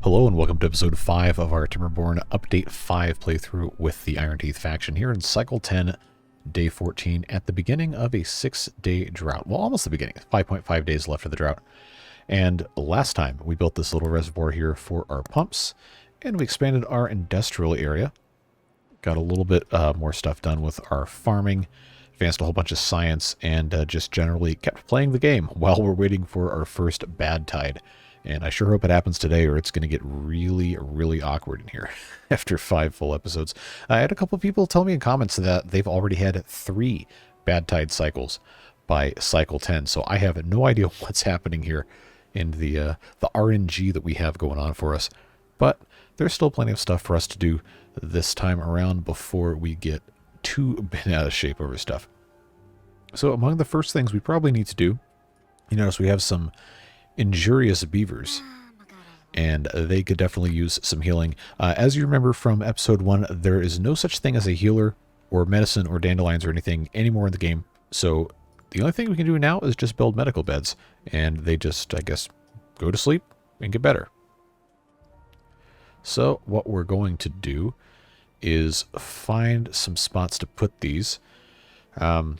Hello and welcome to episode 5 of our Timberborn Update 5 playthrough with the Iron Teeth faction here in Cycle 10, Day 14, at the beginning of a 6-day drought. Well, almost the beginning. 5.5 days left of the drought. And last time we built this little reservoir here for our pumps, and we expanded our industrial area. Got a little bit more stuff done with our farming, advanced a whole bunch of science, and just generally kept playing the game while we're waiting for our first bad tide. And I sure hope it happens today, or it's going to get really, really awkward in here after 5 full episodes. I had a couple people tell me in comments that they've already had 3 bad tide cycles by cycle 10. So I have no idea what's happening here in the RNG that we have going on for us. But there's still plenty of stuff for us to do this time around before we get too bent out of shape over stuff. So among the first things we probably need to do, you notice we have some injurious beavers, and they could definitely use some healing. As you remember from episode 1, there is no such thing as a healer or medicine or dandelions or anything anymore in the game. So the only thing we can do now is just build medical beds, and they just, I guess, go to sleep and get better. So what we're going to do is find some spots to put these. Don't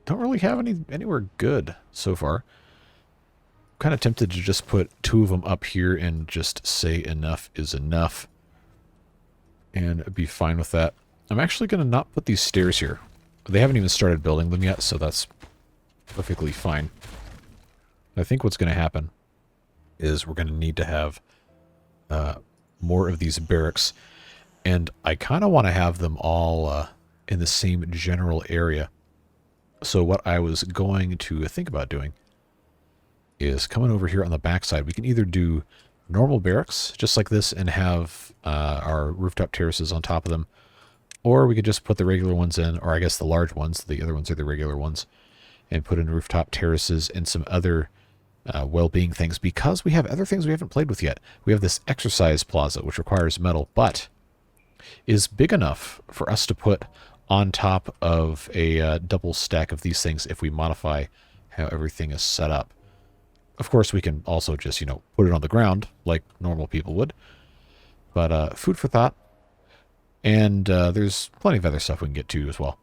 really have anywhere good so far. Kind of tempted to just put 2 of them up here and just say enough is enough and be fine with that. I'm actually going to not put these stairs here. They haven't even started building them yet, so that's perfectly fine. I think what's going to happen is we're going to need to have more of these barracks, and I kind of want to have them all in the same general area. So what I was going to think about doing is coming over here on the backside. We can either do normal barracks, just like this, and have our rooftop terraces on top of them, or we could just put the regular ones in, or I guess the large ones, the other ones are the regular ones, and put in rooftop terraces and some other well-being things, because we have other things we haven't played with yet. We have this exercise plaza, which requires metal, but is big enough for us to put on top of a double stack of these things if we modify how everything is set up. Of course, we can also just, put it on the ground like normal people would. But food for thought. And there's plenty of other stuff we can get to as well.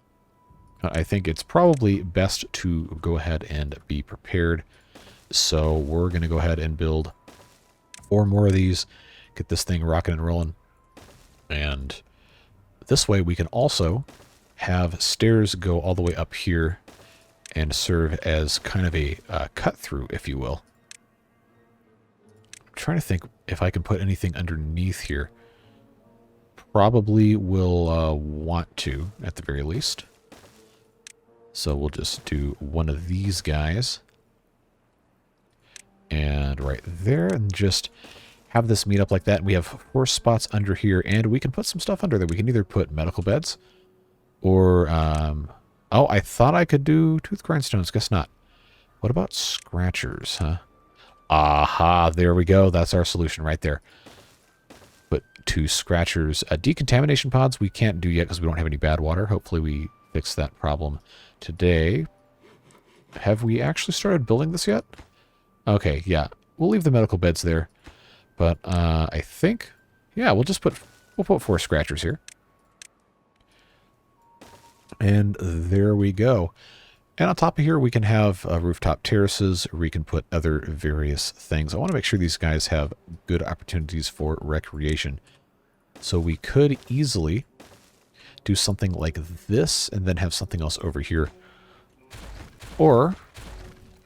I think it's probably best to go ahead and be prepared. So we're going to go ahead and build 4 more of these. Get this thing rocking and rolling. And this way we can also have stairs go all the way up here and serve as kind of a cut-through, if you will. I'm trying to think if I can put anything underneath here. Probably will want to, at the very least. So we'll just do one of these guys. And right there, and just have this meet up like that. And we have 4 spots under here, and we can put some stuff under there. We can either put medical beds, or oh, I thought I could do tooth grindstones. Guess not. What about scratchers, huh? Aha, there we go. That's our solution right there. Put 2 scratchers. Decontamination pods we can't do yet because we don't have any bad water. Hopefully we fix that problem today. Have we actually started building this yet? Okay, yeah. We'll leave the medical beds there. But I think, yeah, we'll put 4 scratchers here. And there we go. And on top of here, we can have rooftop terraces, or we can put other various things. I want to make sure these guys have good opportunities for recreation. So we could easily do something like this, and then have something else over here. Or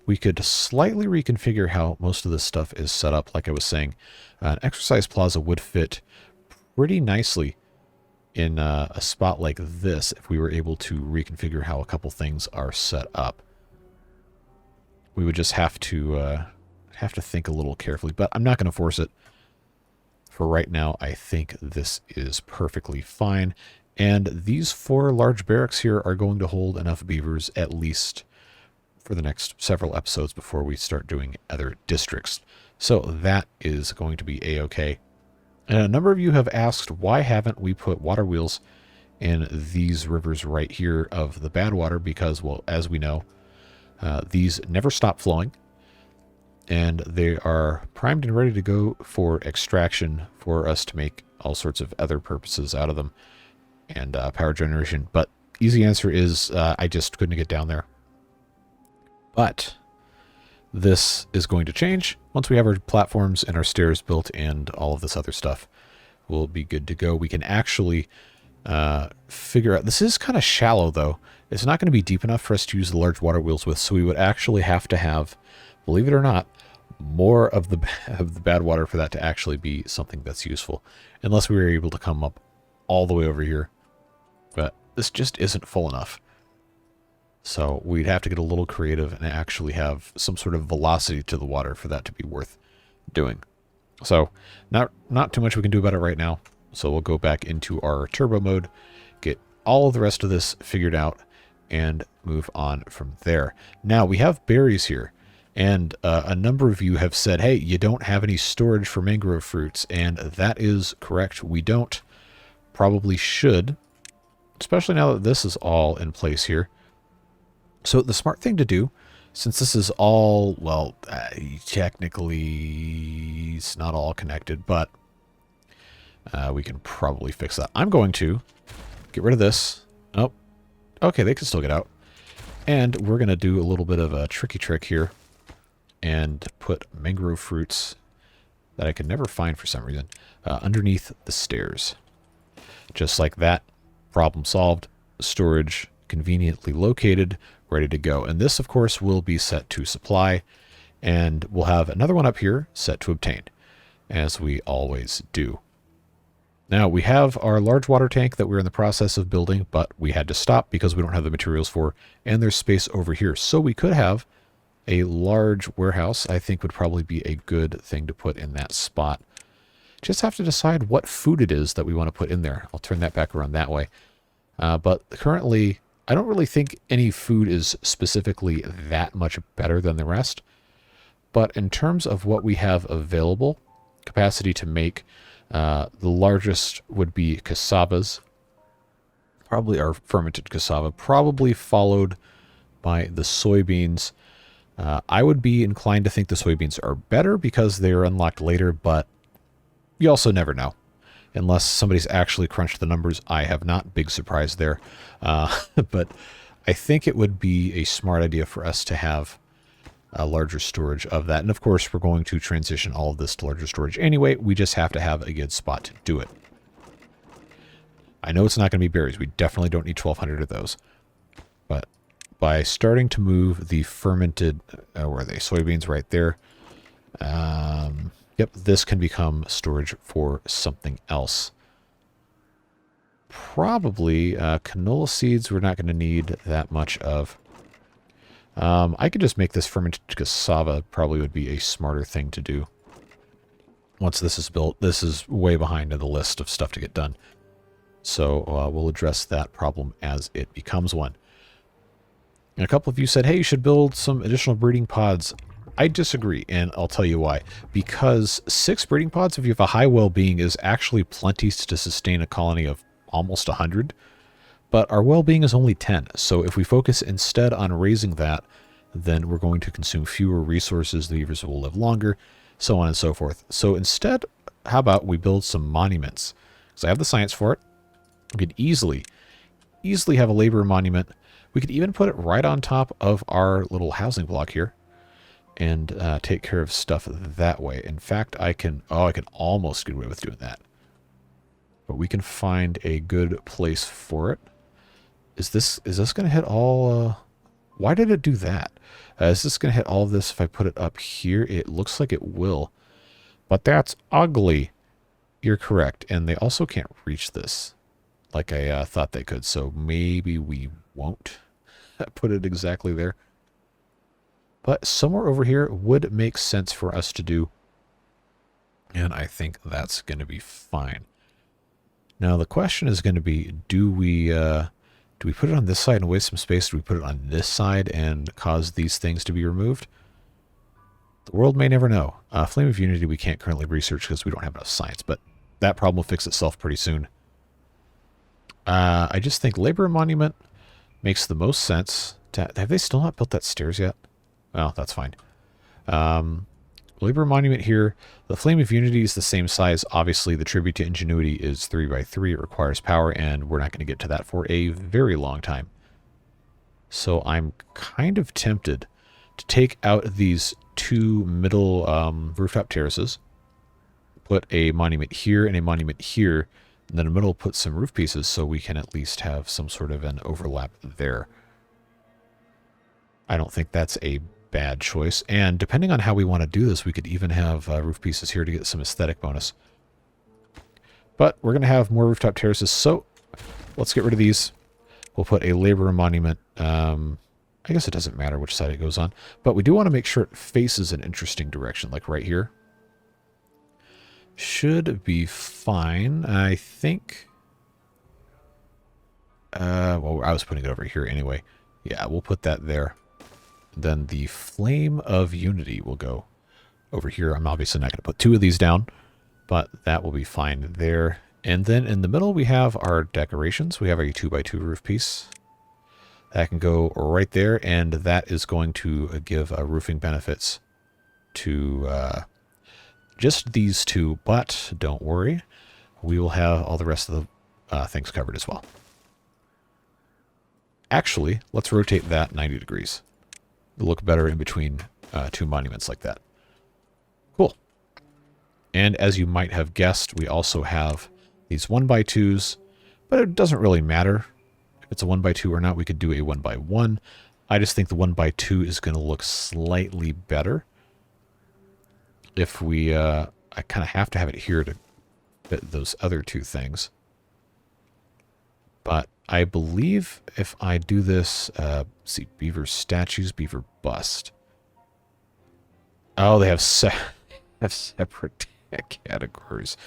we could slightly reconfigure how most of this stuff is set up, like I was saying. An exercise plaza would fit pretty nicely in a spot like this if we were able to reconfigure how a couple things are set up. We would just have to think a little carefully, but I'm not going to force it. For right now, I think this is perfectly fine. And these 4 large barracks here are going to hold enough beavers at least for the next several episodes before we start doing other districts. So that is going to be a-okay. And a number of you have asked, why haven't we put water wheels in these rivers right here of the bad water? Because, well, as we know, these never stop flowing. and they are primed and ready to go for extraction for us to make all sorts of other purposes out of them and power generation. But easy answer is I just couldn't get down there. But this is going to change once we have our platforms and our stairs built and all of this other stuff. We'll be good to go. We can actually figure out... This is kind of shallow, though. It's not going to be deep enough for us to use the large water wheels with, so we would actually have to have, believe it or not, more of the bad water for that to actually be something that's useful, unless we were able to come up all the way over here. But this just isn't full enough. So we'd have to get a little creative and actually have some sort of velocity to the water for that to be worth doing. So not too much we can do about it right now. So we'll go back into our turbo mode, get all of the rest of this figured out, and move on from there. Now we have berries here. And a number of you have said, hey, you don't have any storage for mangrove fruits. And that is correct. We don't. Probably should. Especially now that this is all in place here. So the smart thing to do, since this is all, well, technically it's not all connected, but we can probably fix that. I'm going to get rid of this. Oh, okay, they can still get out. And we're going to do a little bit of a tricky trick here. And put mangrove fruits that I could never find for some reason underneath the stairs. Just like that, problem solved, storage conveniently located, ready to go. And this, of course, will be set to supply, and we'll have another one up here set to obtain, as we always do. Now, we have our large water tank that we're in the process of building, but we had to stop because we don't have the materials for, and there's space over here. So we could have a large warehouse. I think would probably be a good thing to put in that spot. Just have to decide what food it is that we want to put in there. I'll turn that back around that way. But currently, I don't really think any food is specifically that much better than the rest. But in terms of what we have available, capacity to make, the largest would be cassavas. Probably our fermented cassava, probably followed by the soybeans. I would be inclined to think the soybeans are better because they are unlocked later, but you also never know. Unless somebody's actually crunched the numbers. I have not. Big surprise there. But I think it would be a smart idea for us to have a larger storage of that. And of course, we're going to transition all of this to larger storage anyway. We just have to have a good spot to do it. I know it's not going to be berries. We definitely don't need 1,200 of those. But by starting to move the fermented, where are they? Soybeans right there. Yep, this can become storage for something else. Probably canola seeds we're not going to need that much of. I could just make this fermented cassava, probably would be a smarter thing to do. Once this is built, this is way behind in the list of stuff to get done. So we'll address that problem as it becomes one. And a couple of you said, hey, you should build some additional breeding pods. I disagree, and I'll tell you why. Because 6 breeding pods, if you have a high well-being, is actually plenty to sustain a colony of almost 100. But our well-being is only 10, so if we focus instead on raising that, then we're going to consume fewer resources, the beavers will live longer, so on and so forth. So instead, how about we build some monuments? Because I have the science for it. We could easily have a labor monument. We could even put it right on top of our little housing block here and take care of stuff that way. In fact, I can almost get away with doing that. But we can find a good place for it. Is this going to hit all... why did it do that? Is this going to hit all of this if I put it up here? It looks like it will. But that's ugly. You're correct. And they also can't reach this like I thought they could. So maybe we won't put it exactly there. But somewhere over here would make sense for us to do. And I think that's going to be fine. Now the question is going to be, do we put it on this side and waste some space? Do we put it on this side and cause these things to be removed? The world may never know. Flame of Unity we can't currently research because we don't have enough science, but that problem will fix itself pretty soon. I just think Labor Monument makes the most sense. Have they still not built that stairs yet? Well, that's fine. Labor monument here. The Flame of Unity is the same size. Obviously, the Tribute to Ingenuity is 3x3. It requires power, and we're not going to get to that for a very long time. So I'm kind of tempted to take out these two middle rooftop terraces, put a monument here and a monument here, and then in the middle put some roof pieces so we can at least have some sort of an overlap there. I don't think that's a bad choice. And depending on how we want to do this, we could even have roof pieces here to get some aesthetic bonus. But we're going to have more rooftop terraces, so let's get rid of these. We'll put a laborer monument. I guess it doesn't matter which side it goes on, but we do want to make sure it faces an interesting direction, like right here. Should be fine, I think. Well, I was putting it over here anyway. Yeah, we'll put that there. Then the Flame of Unity will go over here. I'm obviously not going to put two of these down, but that will be fine there. And then in the middle, we have our decorations. We have a 2x2 roof piece. That can go right there, and that is going to give roofing benefits to just these two. But don't worry, we will have all the rest of the things covered as well. Actually, let's rotate that 90 degrees. It'll look better in between two monuments like that. Cool. And as you might have guessed, we also have these 1x2s, but it doesn't really matter if it's a 1x2 or not. We could do a 1x1. I just think the 1x2 is going to look slightly better. If we, I kind of have to have it here to fit those other two things. But I believe if I do this, see, beaver statues, beaver bust. Oh, they have separate categories.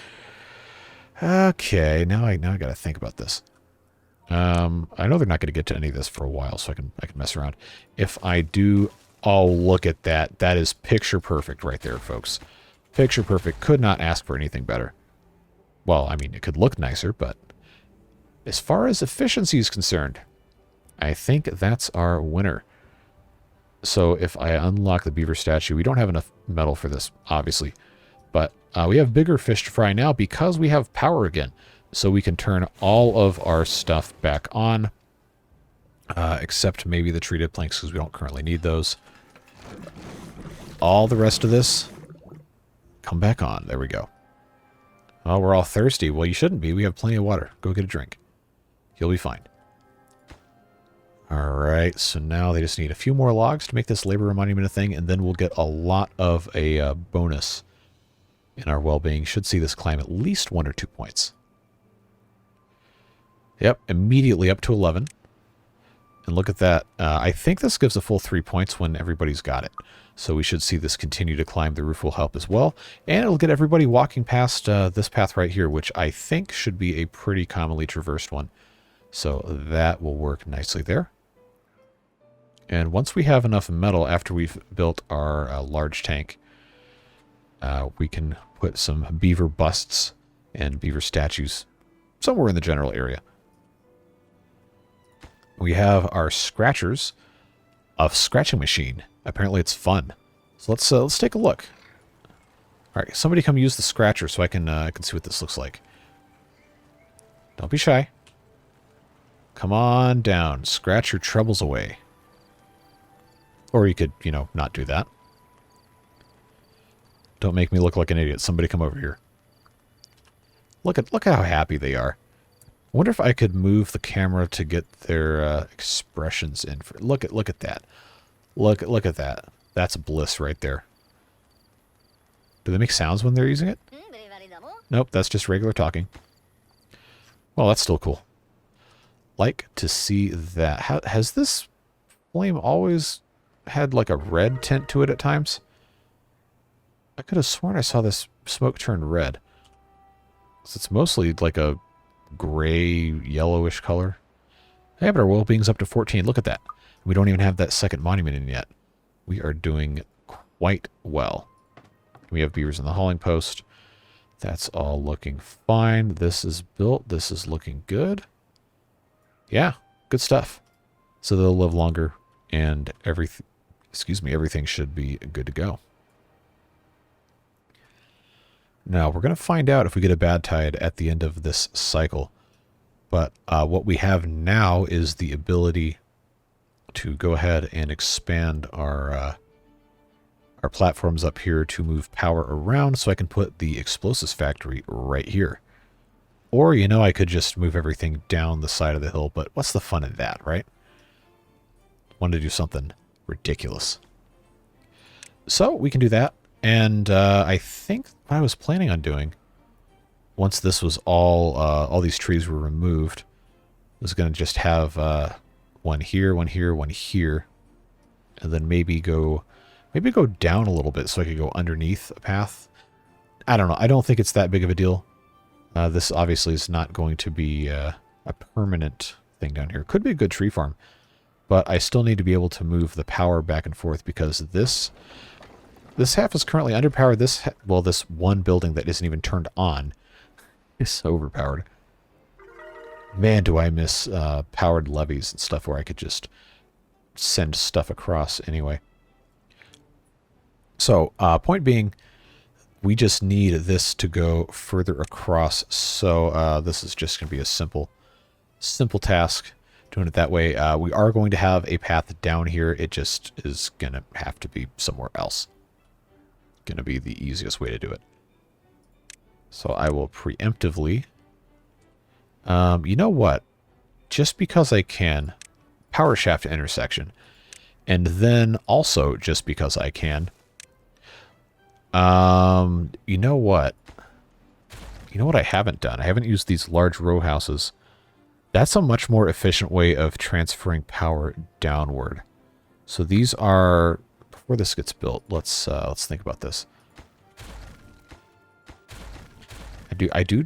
Okay, now I got to think about this. I know they're not going to get to any of this for a while, so I can mess around. If I do, oh, look at that. That is picture perfect right there, folks. Picture perfect. Could not ask for anything better. Well, I mean, it could look nicer, but as far as efficiency is concerned, I think that's our winner. So if I unlock the beaver statue, we don't have enough metal for this, obviously. But we have bigger fish to fry now because we have power again. So we can turn all of our stuff back on. Except maybe the treated planks because we don't currently need those. All the rest of this, come back on. There we go. Oh, we're all thirsty. Well, you shouldn't be. We have plenty of water. Go get a drink. You'll be fine. Alright, so now they just need a few more logs to make this labor monument a thing, and then we'll get a lot of a bonus in our well-being. Should see this climb at least 1 or 2 points. Yep, immediately up to 11. And look at that. I think this gives a full 3 points when everybody's got it. So we should see this continue to climb. The roof will help as well. And it'll get everybody walking past this path right here, which I think should be a pretty commonly traversed one. So that will work nicely there. And once we have enough metal after we've built our large tank, we can put some beaver busts and beaver statues somewhere in the general area. We have our scratchers of scratching machine. Apparently it's fun. So let's take a look. All right, somebody come use the scratcher so I can see what this looks like. Don't be shy. Come on down. Scratch your troubles away. Or you could, you know, not do that. Don't make me look like an idiot. Somebody come over here. Look at how happy they are. I wonder if I could move the camera to get their expressions in. Look at that. Look at that. That's bliss right there. Do they make sounds when they're using it? Nope, that's just regular talking. Well, that's still cool. Like to see that. Has this flame always had like a red tint to it at times? I could have sworn I saw this smoke turn red. So it's mostly like a gray, yellowish color. Hey, but our well-being's up to 14. Look at that. We don't even have that second monument in yet. We are doing quite well. We have beavers in the hauling post. That's all looking fine. This is built. This is looking good. Yeah, good stuff. So they'll live longer and everything should be good to go. Now, we're going to find out if we get a bad tide at the end of this cycle. But what we have now is the ability to go ahead and expand our platforms up here to move power around, so I can put the explosives factory right here. Or, you know, I could just move everything down the side of the hill, but what's the fun in that, right? Wanted to do something ridiculous. So we can do that, and I think what I was planning on doing, once this was all these trees were removed, was going to just have one here, one here, one here, and then maybe go down a little bit so I could go underneath a path. I don't know. I don't think it's that big of a deal. This obviously is not going to be a permanent thing down here. Could be a good tree farm, but I still need to be able to move the power back and forth because this half is currently underpowered. This one building that isn't even turned on is overpowered. Man, do I miss powered levees and stuff where I could just send stuff across anyway. So, point being, we just need this to go further across. So, this is just going to be a simple task, doing it that way. We are going to have a path down here. It just is going to have to be somewhere else. Going to be the easiest way to do it. So, I will preemptively... you know what? Just because I can, power shaft intersection. And then also, just because I can... you know what? You know what I haven't done? I haven't used these large row houses. That's a much more efficient way of transferring power downward. So these are, before this gets built, let's think about this. I do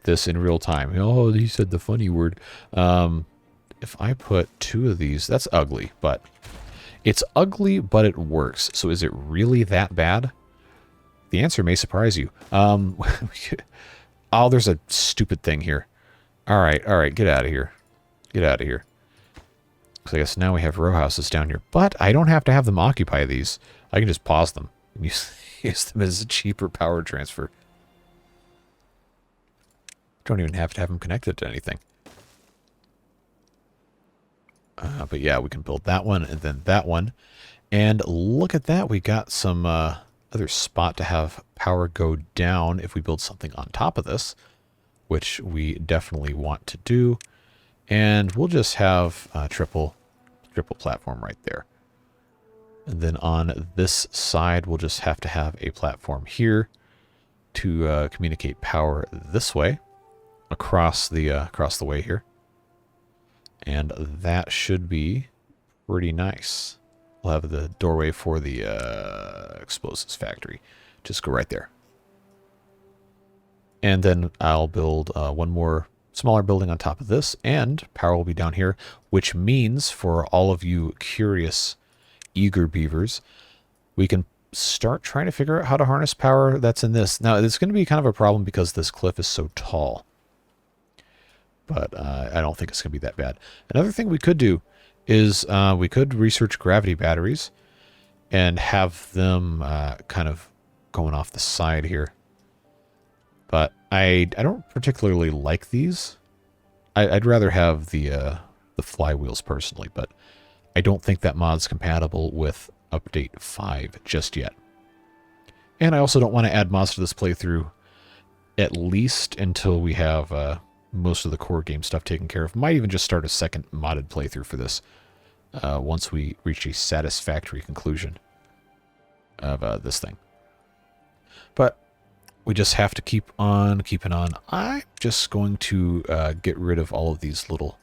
this in real time. Oh, he said the funny word. If I put 2 of these, that's ugly, but it's ugly, but it works. So is it really that bad? The answer may surprise you. Oh, there's a stupid thing here. All right, get out of here. Get out of here. So I guess now we have row houses down here, but I don't have to have them occupy these. I can just pause them and use them as a cheaper power transfer. Don't even have to have them connected to anything. But yeah, we can build that one and then that one. And look at that. We got some other spot to have power go down if we build something on top of this, which we definitely want to do. And we'll just have a triple platform right there. And then on this side, we'll just have to have a platform here to communicate power this way across the way here. And that should be pretty nice. We'll have the doorway for the explosives factory. Just go right there. And then I'll build one more smaller building on top of this, and power will be down here, which means for all of you curious, eager beavers, we can start trying to figure out how to harness power that's in this. Now, it's going to be kind of a problem because this cliff is so tall. But I don't think it's going to be that bad. Another thing we could do is we could research gravity batteries and have them kind of going off the side here. But I don't particularly like these. I'd rather have the flywheels personally, but I don't think that mod's compatible with update 5 just yet. And I also don't want to add mods to this playthrough at least until we have most of the core game stuff taken care of. Might even just start a second modded playthrough for this once we reach a satisfactory conclusion of this thing. But we just have to keep on keeping on. I'm just going to get rid of all of these little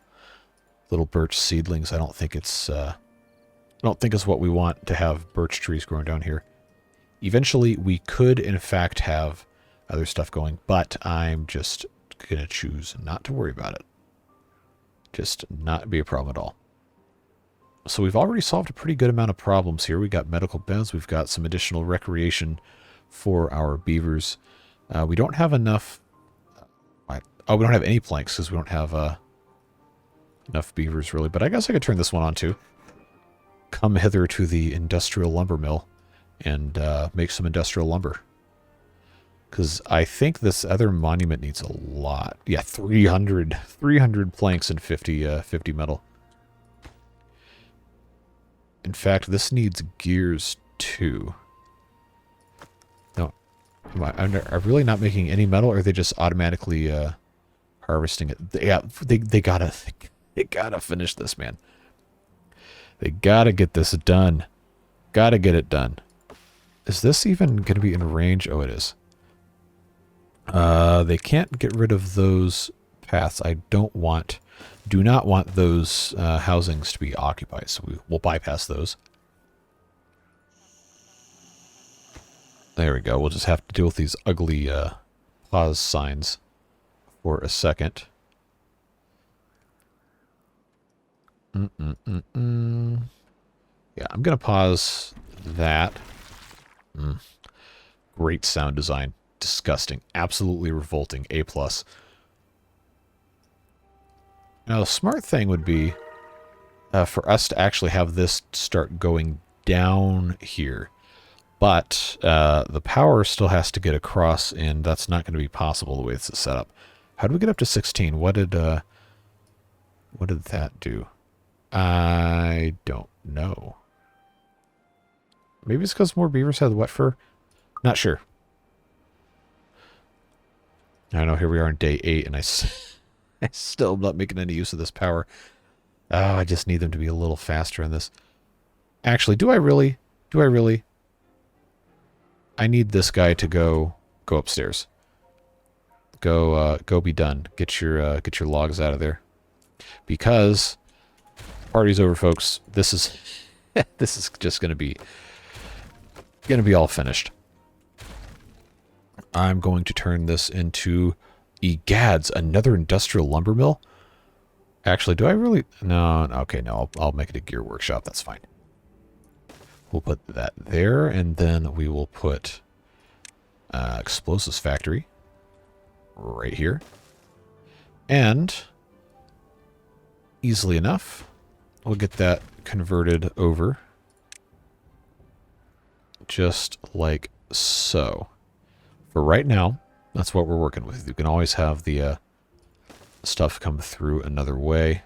birch seedlings. I don't think it's what we want to have birch trees growing down here. Eventually, we could in fact have other stuff going, but I'm just going to choose not to worry about it. Just not be a problem at all. So we've already solved a pretty good amount of problems here. We got medical beds. We've got some additional recreation for our beavers. We don't have enough... we don't have any planks because we don't have enough beavers, really. But I guess I could turn this one on, too. Come hither to the industrial lumber mill and make some industrial lumber. Because I think this other monument needs a lot. Yeah, 300 planks and 50 metal. In fact, this needs gears too. No, am I really not making any metal, or are they just automatically harvesting it? Yeah, they gotta finish this, man. They gotta get this done. Gotta get it done. Is this even gonna be in range? Oh, it is. They can't get rid of those paths. I do not want those housings to be occupied, so we'll bypass those. There we go. We'll just have to deal with these ugly pause signs for a second. Yeah, I'm going to pause that. Great sound design. Disgusting. Absolutely revolting. A+. Now, the smart thing would be for us to actually have this start going down here. But the power still has to get across, and that's not going to be possible the way this is set up. How do we get up to 16? What did that do? I don't know. Maybe it's because more beavers have the wet fur? Not sure. I know, here we are on day 8, and I still am not making any use of this power. Oh, I just need them to be a little faster in this. Actually, do I really? I need this guy to go upstairs. Go be done. Get your logs out of there. Because party's over, folks. This is this is just gonna be all finished. I'm going to turn this into egads, another industrial lumber mill. Actually, do I really? No, okay, no. I'll make it a gear workshop. That's fine. We'll put that there, and then we will put explosives factory right here. And easily enough, we'll get that converted over just like so. For right now, that's what we're working with. You can always have the stuff come through another way.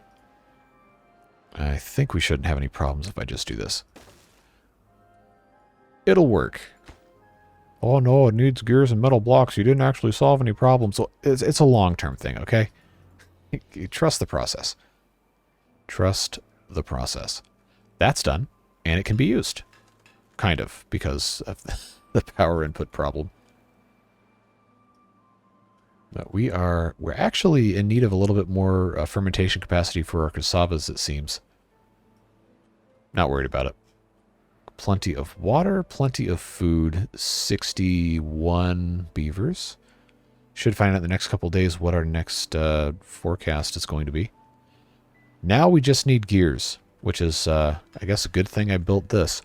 I think we shouldn't have any problems if I just do this. It'll work. Oh no, it needs gears and metal blocks. You didn't actually solve any problems. So it's a long-term thing, okay? Trust the process. Trust the process. That's done, and it can be used. Kind of, because of the power input problem. But we're actually in need of a little bit more fermentation capacity for our cassavas, it seems. Not worried about it. Plenty of water, plenty of food, 61 beavers. Should find out in the next couple of days what our next forecast is going to be. Now we just need gears, which is, I guess, a good thing I built this.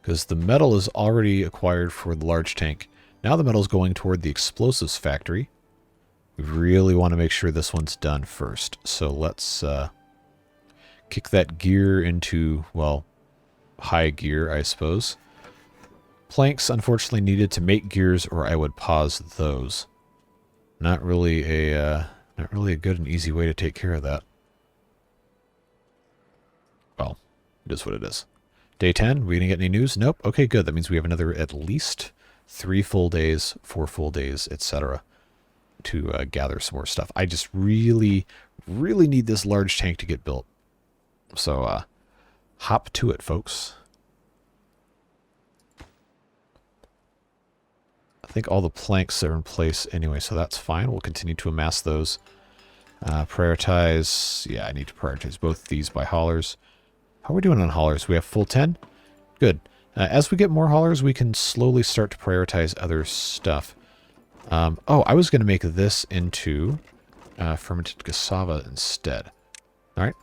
Because the metal is already acquired for the large tank. Now the metal's going toward the explosives factory. We really want to make sure this one's done first. So let's kick that gear into, well, high gear, I suppose. Planks, unfortunately, needed to make gears, or I would pause those. Not really a good and easy way to take care of that. Well, it is what it is. Day 10, we gonna get any news? Nope. Okay, good. That means we have another at least 3 full days, 4 full days, etc. to gather some more stuff. I just really need this large tank to get built. So, hop to it, folks. I think all the planks are in place anyway, so that's fine. We'll continue to amass those. Prioritize. Yeah, I need to prioritize both these by haulers. How are we doing on haulers? We have full 10? Good. As we get more haulers, we can slowly start to prioritize other stuff. Oh, I was going to make this into fermented cassava instead. All right.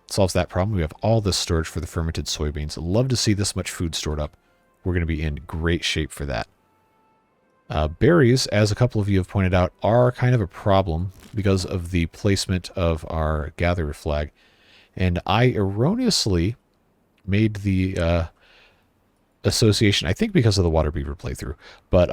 Solves that problem. We have all this storage for the fermented soybeans. Love to see this much food stored up. We're going to be in great shape for that. Berries, as a couple of you have pointed out, are kind of a problem because of the placement of our gatherer flag. And I erroneously made the association, I think because of the water beaver playthrough. But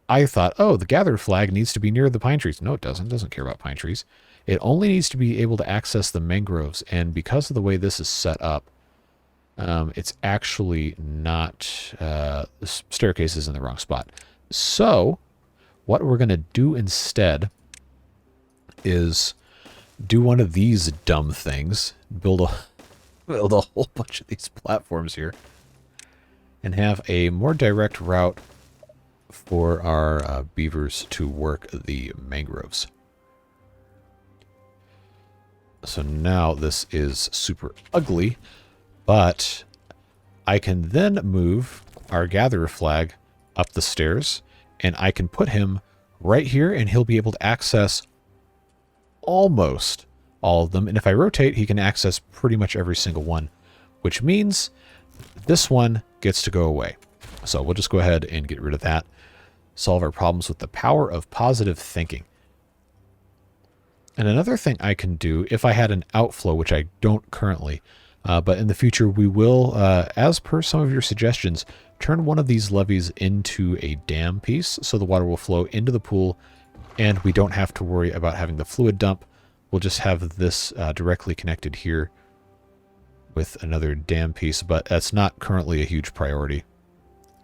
I thought, oh, the gatherer flag needs to be near the pine trees. No, it doesn't. It doesn't care about pine trees. It only needs to be able to access the mangroves. And because of the way this is set up, it's actually not, the staircase is in the wrong spot. So what we're going to do instead is do one of these dumb things, build a whole bunch of these platforms here, and have a more direct route for our beavers to work the mangroves. So now this is super ugly, but I can then move our gatherer flag up the stairs, and I can put him right here, and he'll be able to access almost all of them. And if I rotate, he can access pretty much every single one, which means this one gets to go away. So we'll just go ahead and get rid of that. Solve our problems with the power of positive thinking. And another thing I can do, if I had an outflow, which I don't currently, but in the future we will, as per some of your suggestions, turn one of these levees into a dam piece so the water will flow into the pool and we don't have to worry about having the fluid dump. We'll just have this directly connected here with another dam piece, but that's not currently a huge priority.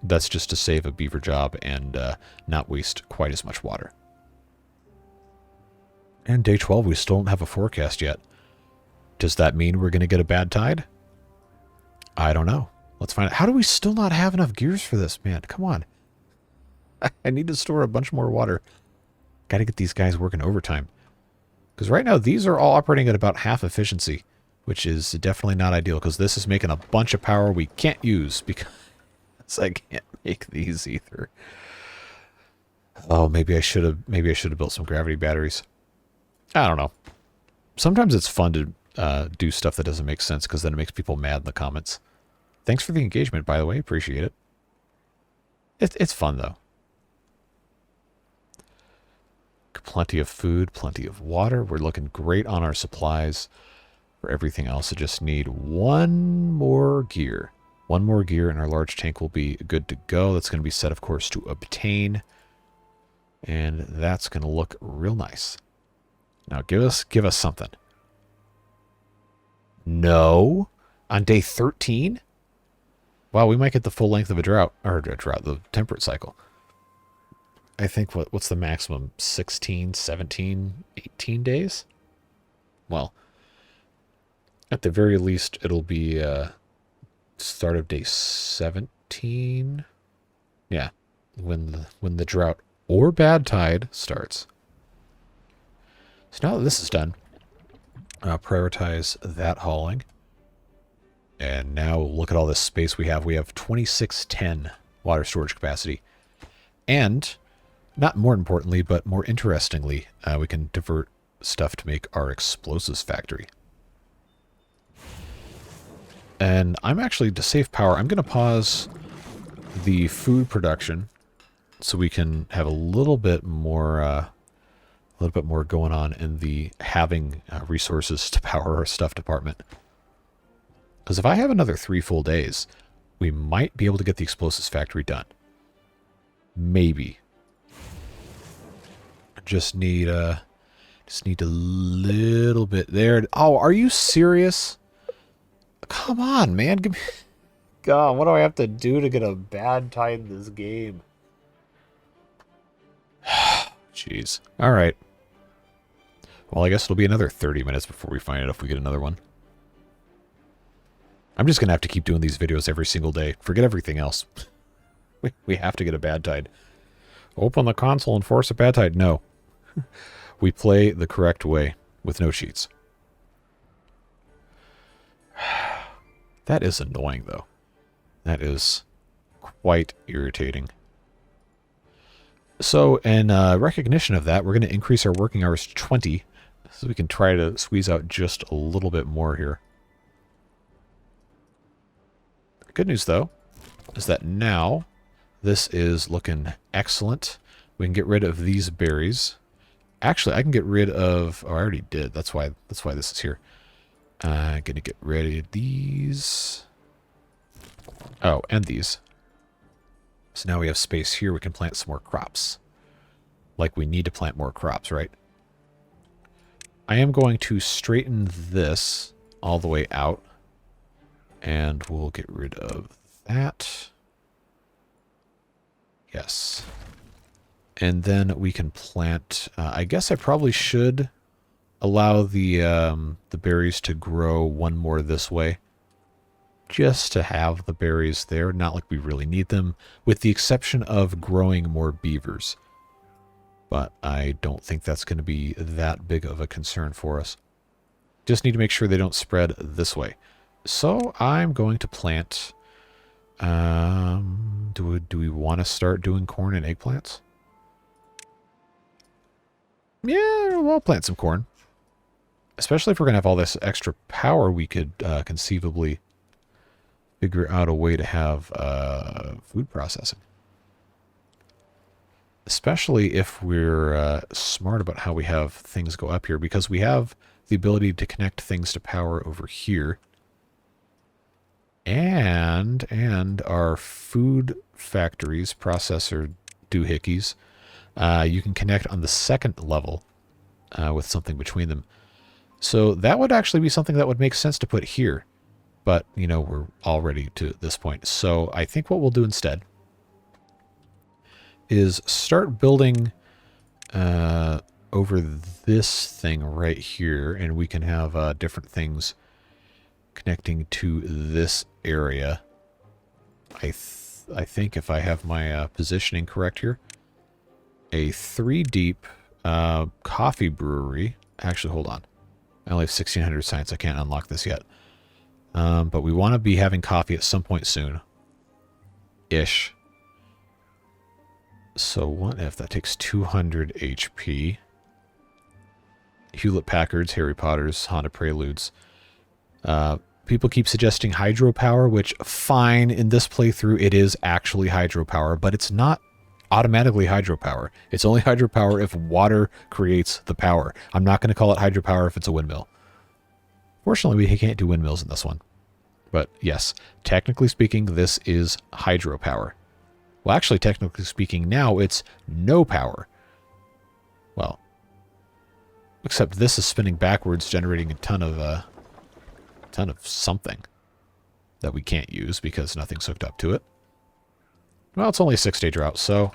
That's just to save a beaver job and not waste quite as much water. And day 12, we still don't have a forecast yet. Does that mean we're going to get a bad tide? I don't know. Let's find out. How do we still not have enough gears for this, man? Come on. I need to store a bunch more water. Got to get these guys working overtime. Because right now, these are all operating at about half efficiency, which is definitely not ideal, because this is making a bunch of power we can't use because I can't make these either. Oh, maybe I should have built some gravity batteries. I don't know. Sometimes it's fun to do stuff that doesn't make sense, because then it makes people mad in the comments. Thanks for the engagement, by the way. Appreciate it. It's fun, though. Plenty of food, plenty of water. We're looking great on our supplies. For everything else, I just need one more gear. One more gear and our large tank will be good to go. That's going to be set, of course, to obtain. And that's going to look real nice. Now give us something. No. On day 13? Wow, we might get the full length of a drought. Or a drought, the temperate cycle. I think, what's the maximum? 16, 17, 18 days? Well, at the very least, it'll be start of day 17. Yeah, when the drought or bad tide starts. So now that this is done, I'll prioritize that hauling. And now look at all this space we have. We have 2610 water storage capacity. And, not more importantly, but more interestingly, we can divert stuff to make our explosives factory. And I'm actually, to save power, I'm going to pause the food production so we can have a little bit more going on in the having resources to power our stuff department. Because if I have another 3 full days, we might be able to get the explosives factory done. Maybe. Just need a little bit there. Oh, are you serious? Come on, man. Give me... God, what do I have to do to get a bad tide in this game? Jeez. All right. Well, I guess it'll be another 30 minutes before we find out if we get another one. I'm just going to have to keep doing these videos every single day. Forget everything else. We have to get a bad tide. Open the console and force a bad tide. No. We play the correct way with no cheats. That is annoying, though. That is quite irritating. So, in recognition of that, we're going to increase our working hours to 20, so we can try to squeeze out just a little bit more here. Good news, though, is that now this is looking excellent. We can get rid of these berries. Actually, I can get rid of... Oh, I already did. That's why this is here. I'm going to get rid of these. Oh, and these. So now we have space here. We can plant some more crops. Like we need to plant more crops, right? I am going to straighten this all the way out. And we'll get rid of that. Yes. And then we can plant... I guess I probably should allow the berries to grow one more this way. Just to have the berries there. Not like we really need them. With the exception of growing more beavers. But I don't think that's going to be that big of a concern for us. Just need to make sure they don't spread this way. So I'm going to plant... do we want to start doing corn and eggplants? Yeah, we'll plant some corn. Especially if we're going to have all this extra power, we could conceivably figure out a way to have food processing. Especially if we're smart about how we have things go up here, because we have the ability to connect things to power over here. And our food factories, processor doohickeys, you can connect on the second level with something between them. So that would actually be something that would make sense to put here. But, you know, we're already to this point. So I think what we'll do instead is start building over this thing right here. And we can have different things connecting to this area. I think if I have my positioning correct here, a 3-deep coffee brewery. Actually, hold on. I only have 1,600 science. I can't unlock this yet. But we want to be having coffee at some point soon. Ish. So what if that takes 200 HP? Hewlett-Packards, Harry Potters, Honda Preludes. People keep suggesting hydropower, which, fine, in this playthrough it is actually hydropower, but it's not automatically hydropower. It's only hydropower if water creates the power. I'm not going to call it hydropower if it's a windmill. Fortunately, we can't do windmills in this one. But yes, technically speaking, this is hydropower. Well, actually, technically speaking, now it's no power. Well, except this is spinning backwards, generating a ton of something that we can't use because nothing's hooked up to it. Well, it's only a 6-day drought, so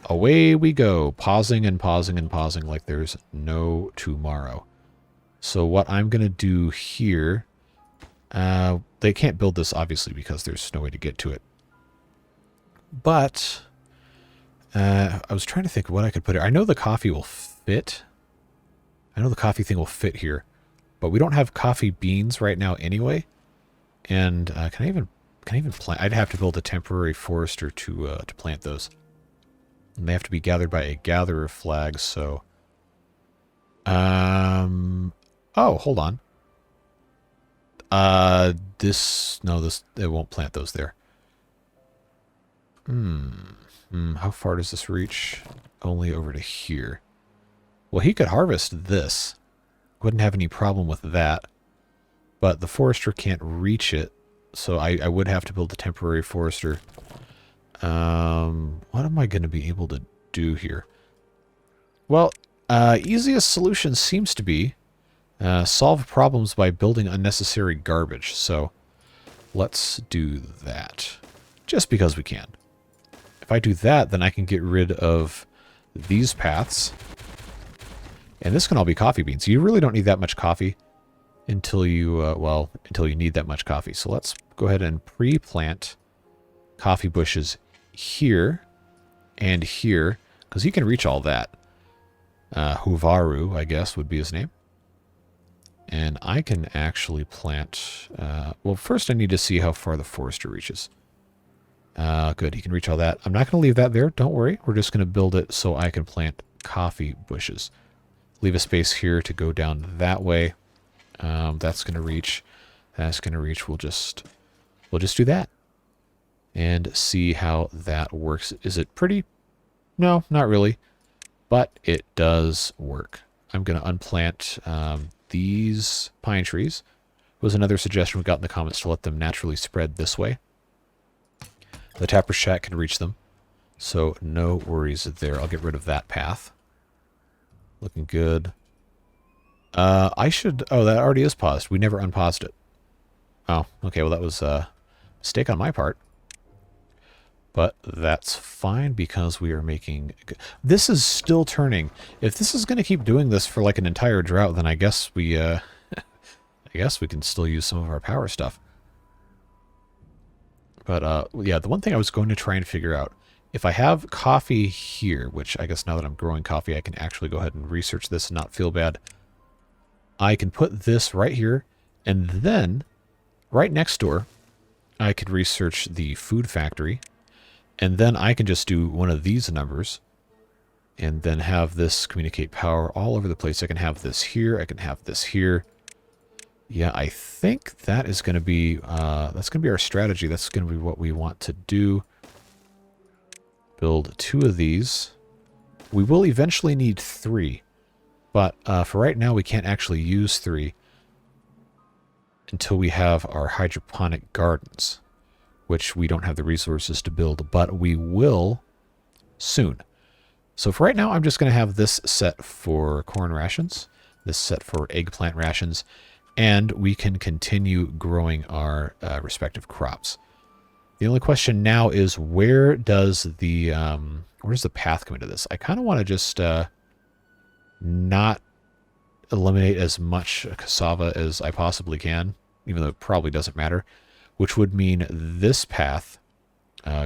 away we go, pausing and pausing and pausing like there's no tomorrow. So what I'm going to do here, they can't build this obviously because there's no way to get to it. But I was trying to think what I could put here. I know the coffee will fit. I know the coffee thing will fit here. But we don't have coffee beans right now anyway. And can I even plant? I'd have to build a temporary forester to plant those. And they have to be gathered by a gatherer flag, so... oh, hold on. No, it won't plant those there. How far does this reach? Only over to here. Well, he could harvest this. Wouldn't have any problem with that. But the forester can't reach it, so I would have to build a temporary forester. What am I going to be able to do here? Well, easiest solution seems to be solve problems by building unnecessary garbage. So let's do that. Just because we can. If I do that, then I can get rid of these paths. And this can all be coffee beans. You really don't need that much coffee until you, until you need that much coffee. So let's go ahead and pre-plant coffee bushes here and here, because he can reach all that. Huvaru, I guess, would be his name. And I can actually plant... well, first I need to see how far the forester reaches. Good, he can reach all that. I'm not going to leave that there, don't worry. We're just going to build it so I can plant coffee bushes. Leave a space here to go down that way. That's going to reach. That's going to reach. We'll just do that. And see how that works. Is it pretty? No, not really. But it does work. I'm going to unplant these pine trees. was another suggestion we got in the comments to let them naturally spread this way. The tapper shack can reach them, so no worries there. I'll get rid of that path. Looking good. I should... Oh, that already is paused. We never unpaused it. Oh, okay. Well, that was a mistake on my part. But that's fine because we are making... This is still turning. If this is going to keep doing this for like an entire drought, then I guess we... I guess we can still use some of our power stuff. But, yeah, the one thing I was going to try and figure out, if I have coffee here, which I guess now that I'm growing coffee, I can actually go ahead and research this and not feel bad. I can put this right here, and then right next door, I could research the food factory, and then I can just do one of these numbers, and then have this communicate power all over the place. I can have this here, I can have this here. Yeah, I think that is going to be, that's going to be our strategy. That's going to be what we want to do. Build 2 of these. We will eventually need 3. But for right now, we can't actually use 3 until we have our hydroponic gardens, which we don't have the resources to build, but we will soon. So for right now, I'm just going to have this set for corn rations, this set for eggplant rations, and we can continue growing our respective crops. The only question now is where does the path come into this? I kind of want to just not eliminate as much cassava as I possibly can, even though it probably doesn't matter, which would mean this path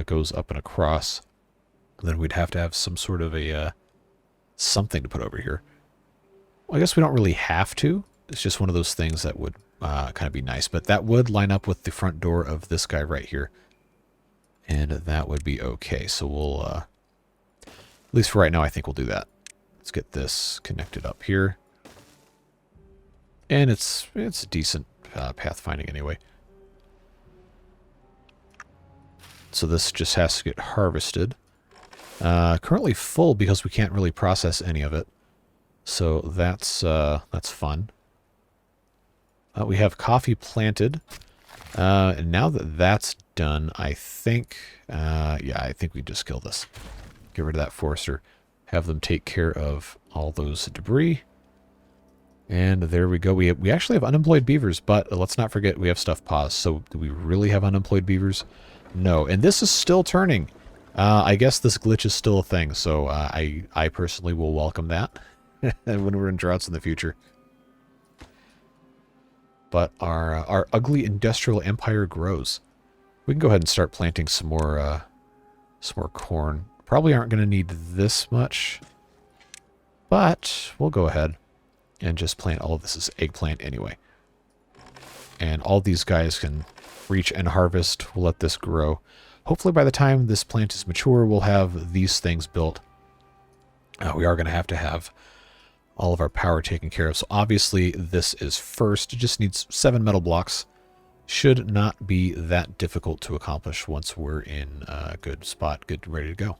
goes up and across. Then we'd have to have some sort of a something to put over here. Well, I guess we don't really have to. It's just one of those things that would kind of be nice. But that would line up with the front door of this guy right here. And that would be okay. So we'll, at least for right now, I think we'll do that. Let's get this connected up here. And it's decent path finding anyway. So this just has to get harvested. Currently full because we can't really process any of it. So that's fun. We have coffee planted. And now that that's done, I think, yeah, I think we just kill this. Get rid of that forester. Have them take care of all those debris. And there we go. We actually have unemployed beavers, but let's not forget we have stuff paused. So do we really have unemployed beavers? No. And this is still turning. I guess this glitch is still a thing, so I personally will welcome that when we're in droughts in the future. But our ugly industrial empire grows. We can go ahead and start planting some more corn. Probably aren't going to need this much, but we'll go ahead and just plant all of this as eggplant anyway. And all these guys can reach and harvest. We'll let this grow. Hopefully by the time this plant is mature, we'll have these things built. We are going to have all of our power taken care of. So obviously this is first. It just needs 7 metal blocks. Should not be that difficult to accomplish once we're in a good spot, good, ready to go.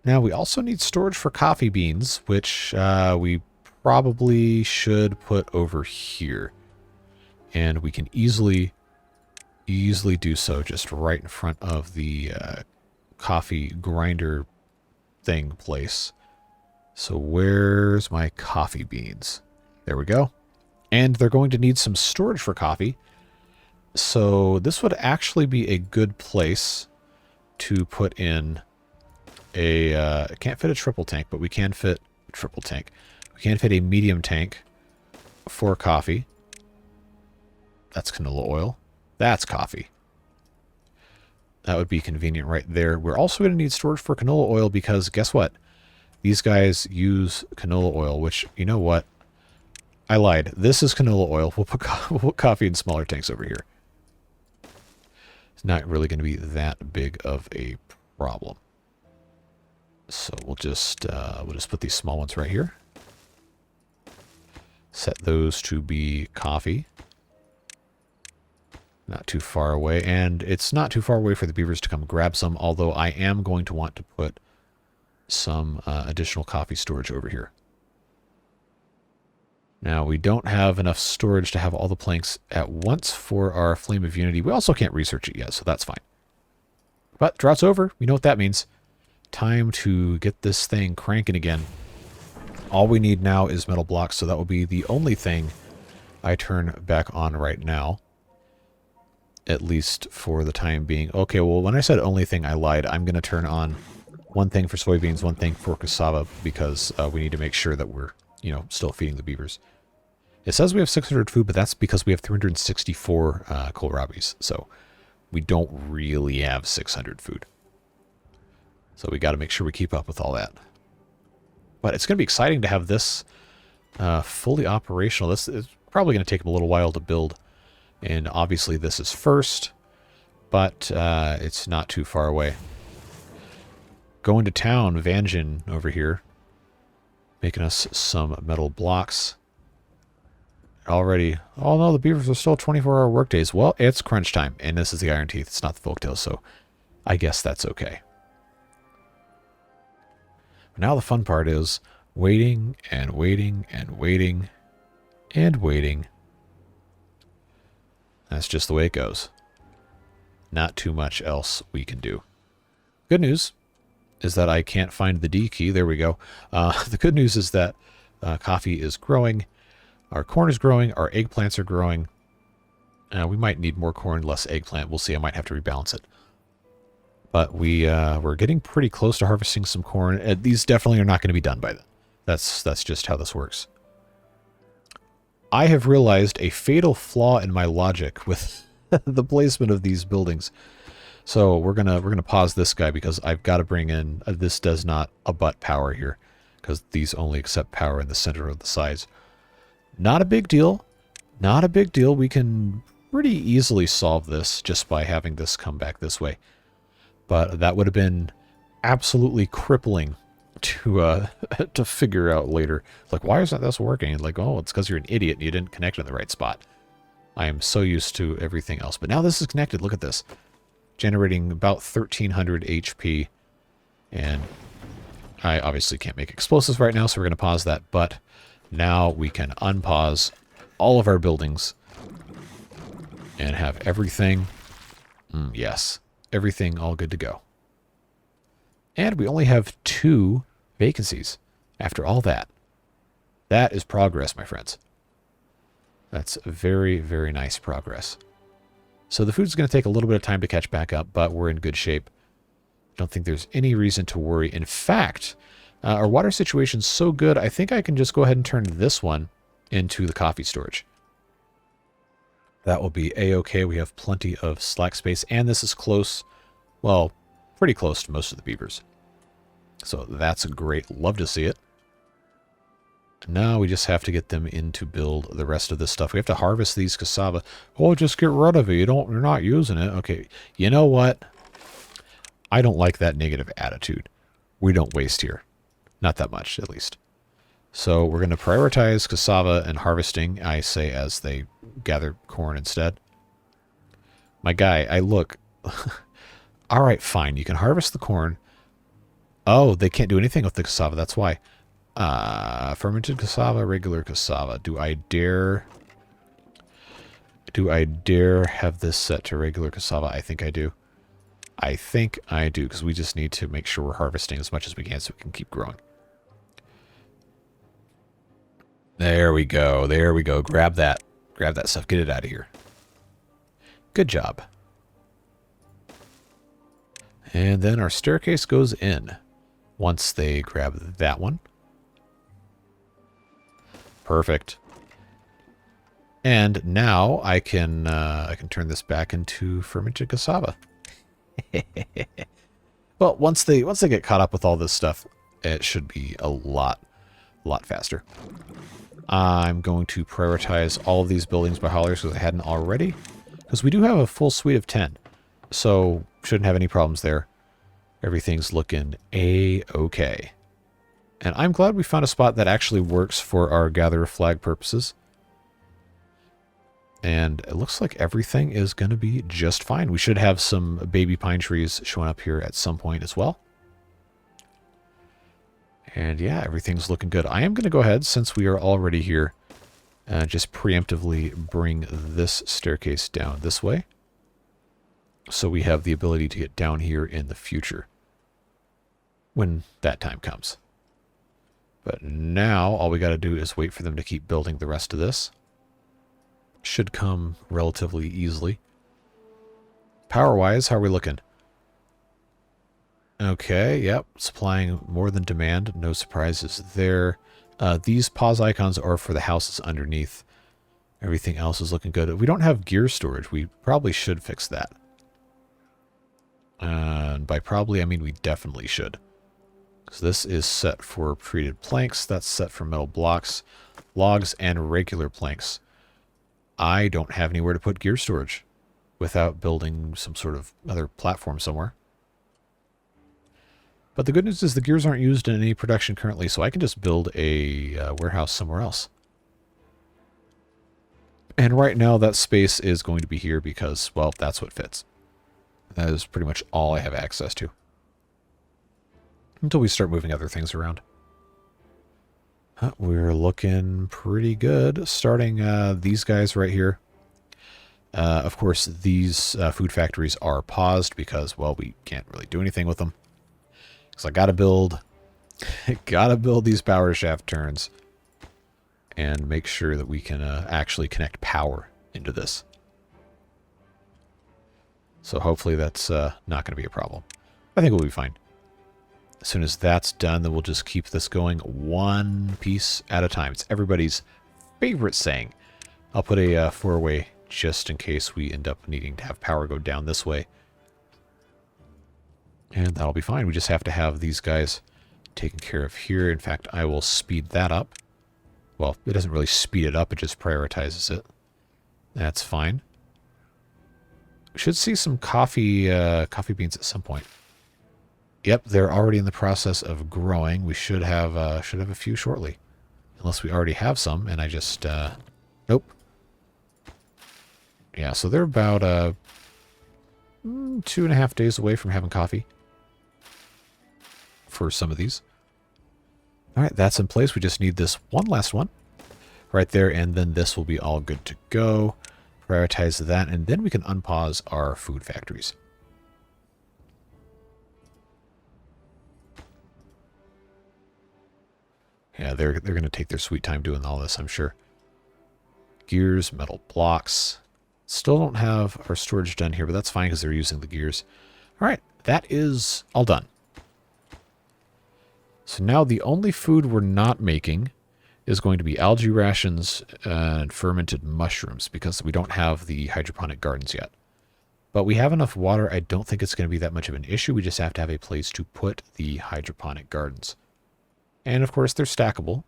Now we also need storage for coffee beans, which we probably should put over here. And we can easily do so just right in front of the coffee grinder thing place. So where's my coffee beans? There we go. And they're going to need some storage for coffee. So this would actually be a good place to put in a... can't fit a triple tank, but we can fit a triple tank. We can fit a medium tank for coffee. That's canola oil. That's coffee. That would be convenient right there. We're also going to need storage for canola oil because guess what? These guys use canola oil, which, you know what? I lied. This is canola oil. We'll put coffee in smaller tanks over here. It's not really going to be that big of a problem. So we'll just put these small ones right here. Set those to be coffee. Not too far away. And it's not too far away for the beavers to come grab some, although I am going to want to put some additional coffee storage over here. Now, we don't have enough storage to have all the planks at once for our Flame of Unity. We also can't research it yet, so that's fine. But drought's over. We know what that means. Time to get this thing cranking again. All we need now is metal blocks, so that will be the only thing I turn back on right now. At least for the time being. Okay, well, when I said only thing, I lied. I'm going to turn on one thing for soybeans, one thing for cassava, because we need to make sure that we're, you know, still feeding the beavers. It says we have 600 food, but that's because we have 364 kohlrabis, so we don't really have 600 food. So we got to make sure we keep up with all that. But it's going to be exciting to have this fully operational. This is probably going to take them a little while to build, and obviously this is first, but it's not too far away. Going to town, Vanjin over here, making us some metal blocks. Already, oh no, the beavers are still 24-hour workdays. Well, it's crunch time, and this is the Iron Teeth. It's not the Folktale, so I guess that's okay. But now the fun part is waiting and waiting and waiting and waiting. That's just the way it goes. Not too much else we can do. Good news is that I can't find the D key. There we go. The good news is that coffee is growing. Our corn is growing. Our eggplants are growing. We might need more corn, less eggplant. We'll see. I might have to rebalance it. But we're getting pretty close to harvesting some corn. These definitely are not going to be done by then. That's just how this works. I have realized a fatal flaw in my logic with the placement of these buildings. So we're gonna pause this guy because I've got to bring in this does not abut power here, because these only accept power in the center of the sides. Not a big deal. Not a big deal. We can pretty easily solve this just by having this come back this way. But that would have been absolutely crippling to to figure out later. Like, why isn't this working? Like, oh, it's because you're an idiot and you didn't connect in the right spot. I am so used to everything else. But now this is connected. Look at this. Generating about 1,300 HP. And I obviously can't make explosives right now, so we're going to pause that. But now we can unpause all of our buildings and have everything. Yes, everything all good to go. And we only have 2 vacancies after all that. That is progress, my friends. That's very, very nice progress. So the food's going to take a little bit of time to catch back up, but we're in good shape. Don't think there's any reason to worry. In fact, our water situation's so good, I think I can just go ahead and turn this one into the coffee storage. That will be a-okay. We have plenty of slack space, and this is close, well, pretty close to most of the beavers. So that's great. Love to see it. Now we just have to get them in to build the rest of this stuff. We have to harvest these cassava. Oh, just get rid of it. You're not using it. Okay. You know what? I don't like that negative attitude. We don't waste here. Not that much, at least. So we're going to prioritize cassava and harvesting, I say, as they gather corn instead. My guy, look. All right, fine. You can harvest the corn. Oh, they can't do anything with the cassava. That's why. Fermented cassava, regular cassava. Do I dare have this set to regular cassava? I think I do. I think I do, because we just need to make sure we're harvesting as much as we can so we can keep growing. There we go. There we go. Grab that. Grab that stuff. Get it out of here. Good job. And then our staircase goes in once they grab that one. Perfect. And now I can turn this back into fermented cassava. Well, once they get caught up with all this stuff, it should be a lot faster. I'm going to prioritize all of these buildings by haulers because I hadn't already, because we do have a full suite of 10, so shouldn't have any problems there. Everything's looking a-okay. And I'm glad we found a spot that actually works for our gather flag purposes. And it looks like everything is going to be just fine. We should have some baby pine trees showing up here at some point as well. And yeah, everything's looking good. I am going to go ahead, since we are already here, just preemptively bring this staircase down this way. So we have the ability to get down here in the future. When that time comes. But now all we got to do is wait for them to keep building the rest of this. Should come relatively easily. Power-wise, how are we looking? Okay, yep. Supplying more than demand. No surprises there. These pause icons are for the houses underneath. Everything else is looking good. We don't have gear storage. We probably should fix that. And by probably, I mean we definitely should. So this is set for treated planks. That's set for metal blocks, logs, and regular planks. I don't have anywhere to put gear storage without building some sort of other platform somewhere. But the good news is the gears aren't used in any production currently, so I can just build a warehouse somewhere else. And right now that space is going to be here because, well, that's what fits. That is pretty much all I have access to. Until we start moving other things around. We're looking pretty good. Starting these guys right here. Of course, these food factories are paused because, well, we can't really do anything with them. So I gotta build these power shaft turns and make sure that we can actually connect power into this. So hopefully that's not going to be a problem. I think we'll be fine. As soon as that's done, then we'll just keep this going one piece at a time. It's everybody's favorite saying. I'll put a four-way just in case we end up needing to have power go down this way. And that'll be fine. We just have to have these guys taken care of here. In fact, I will speed that up. Well, it doesn't really speed it up. It just prioritizes it. That's fine. We should see some coffee beans at some point. Yep, they're already in the process of growing. We should have a few shortly. Unless we already have some, and I just... nope. Yeah, so they're about 2.5 days away from having coffee. For some of these. Alright, that's in place. We just need this one last one. Right there, and then this will be all good to go. Prioritize that, and then we can unpause our food factories. Yeah, they're going to take their sweet time doing all this, I'm sure. Gears, metal blocks. Still don't have our storage done here, but that's fine because they're using the gears. All right, that is all done. So now the only food we're not making is going to be algae rations and fermented mushrooms because we don't have the hydroponic gardens yet. But we have enough water. I don't think it's going to be that much of an issue. We just have to have a place to put the hydroponic gardens. And, of course, they're stackable.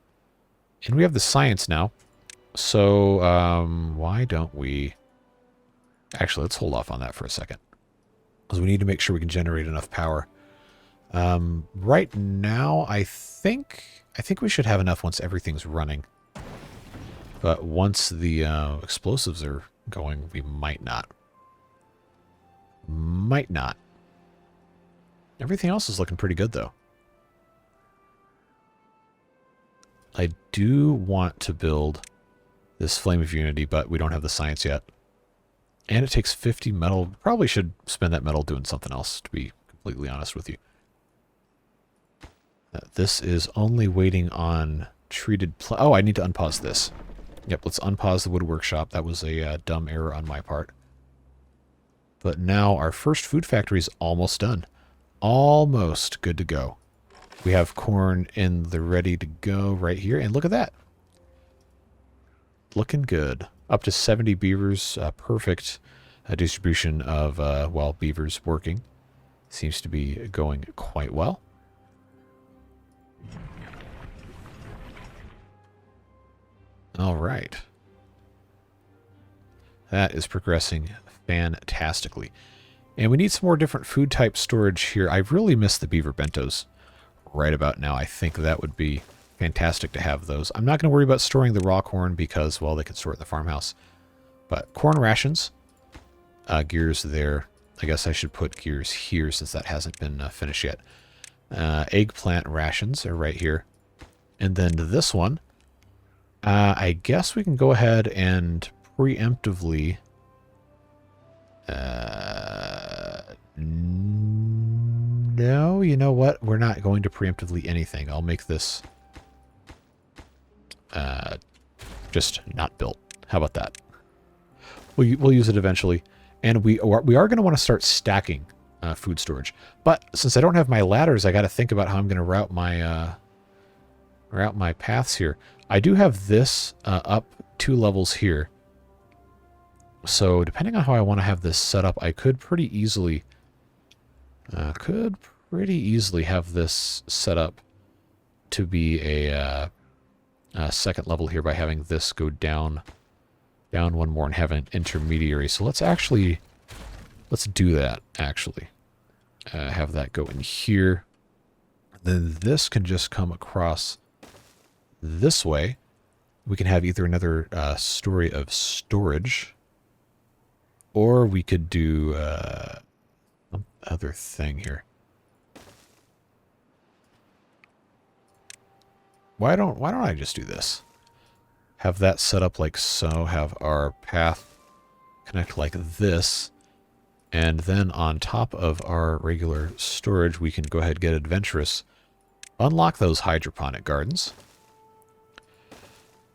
And we have the science now. So, why don't we... Actually, let's hold off on that for a second. Because we need to make sure we can generate enough power. Right now, I think we should have enough once everything's running. But once the explosives are going, we might not. Might not. Everything else is looking pretty good, though. I do want to build this Flame of Unity, but we don't have the science yet. And it takes 50 metal. Probably should spend that metal doing something else, to be completely honest with you. This is only waiting on treated... Oh, I need to unpause this. Yep, let's unpause the wood workshop. That was a dumb error on my part. But now our first food factory is almost done. Almost good to go. We have corn in the ready to go right here. And look at that. Looking good. Up to 70 beavers. Perfect distribution of, well, beavers working. Seems to be going quite well. All right. That is progressing fantastically. And we need some more different food type storage here. I really miss the beaver bentos right about now. I think that would be fantastic to have those. I'm not going to worry about storing the raw corn because, well, they can store it in the farmhouse. But corn rations, gears there. I guess I should put gears here since that hasn't been finished yet. Eggplant rations are right here. And then this one I guess we can go ahead and preemptively... no, you know what? We're not going to preemptively anything. I'll make this just not built. How about that? We'll use it eventually. And we are going to want to start stacking food storage. But since I don't have my ladders, I got to think about how I'm going to route my paths here. I do have this up 2 levels here. So depending on how I want to have this set up, I could pretty easily have this set up to be a second level here by having this go down one more and have an intermediary. So let's do that, actually. Have that go in here. Then this can just come across this way. We can have either another story of storage, or we could do some other thing here. Why don't I just do this? Have that set up like so, have our path connect like this, and then on top of our regular storage, we can go ahead and get adventurous, unlock those hydroponic gardens,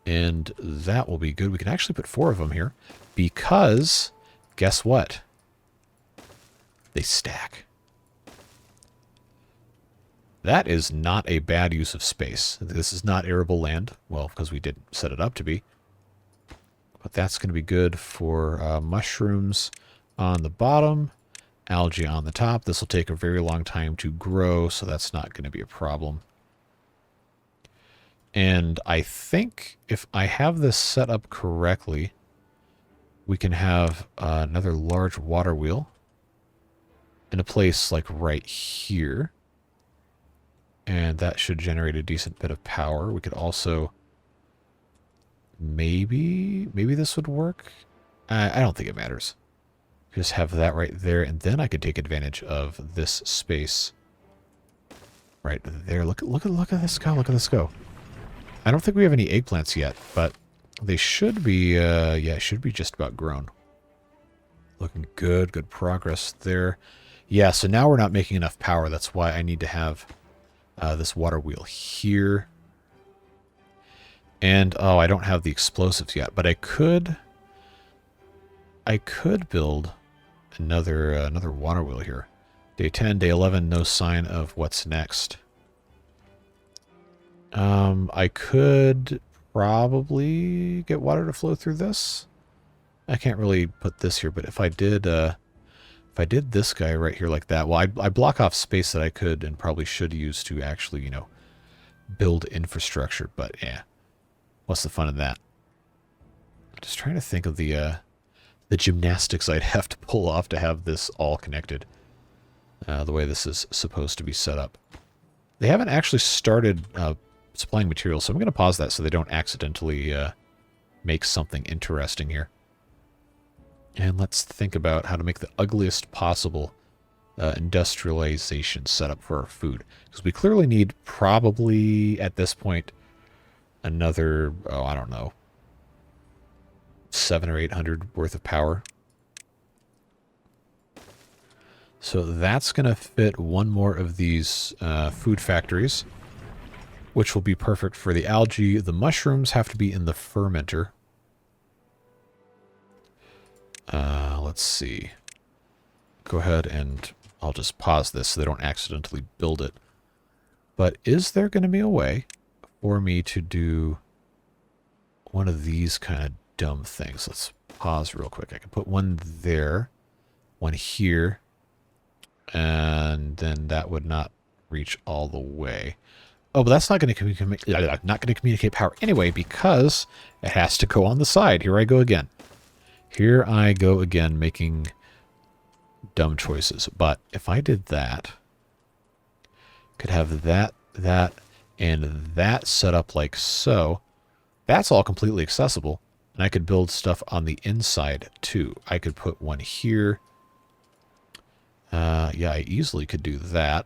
and that will be good. We can actually put 4 of them here, because guess what? They stack. That is not a bad use of space. This is not arable land. Well, because we didn't set it up to be. But that's going to be good for mushrooms on the bottom, algae on the top. This will take a very long time to grow, so that's not going to be a problem. And I think if I have this set up correctly, we can have another large water wheel in a place like right here. And that should generate a decent bit of power. We could also... Maybe this would work? I don't think it matters. Just have that right there, and then I could take advantage of this space right there. Look at this go. Look at this go. I don't think we have any eggplants yet, but they should be, yeah, it should be just about grown. Looking good. Good progress there. Yeah, so now we're not making enough power. That's why I need to have this water wheel here. And, oh, I don't have the explosives yet, but I could build another water wheel here. Day 10, day 11, no sign of what's next. I could probably get water to flow through this. I can't really put this here, but if I did this guy right here like that, well, I block off space that I could and probably should use to actually, you know, build infrastructure, but yeah. What's the fun in that? Just trying to think of the gymnastics I'd have to pull off to have this all connected. The way this is supposed to be set up. They haven't actually started supplying materials, so I'm going to pause that so they don't accidentally make something interesting here. And let's think about how to make the ugliest possible industrialization setup for our food. Because we clearly need probably, at this point, another, oh, I don't know, 700 or 800 worth of power. So that's going to fit one more of these food factories, which will be perfect for the algae. The mushrooms have to be in the fermenter. Let's see. Go ahead and I'll just pause this so they don't accidentally build it. But is there going to be a way for me to do one of these kind of dumb things? Let's pause real quick. I can put one there, one here, and then that would not reach all the way. Oh, but that's not going to communicate power anyway because it has to go on the side. Here I go again. Here I go again making dumb choices. But if I did that, could have that, and that set up like so, that's all completely accessible. And I could build stuff on the inside too. I could put one here. Yeah, I easily could do that.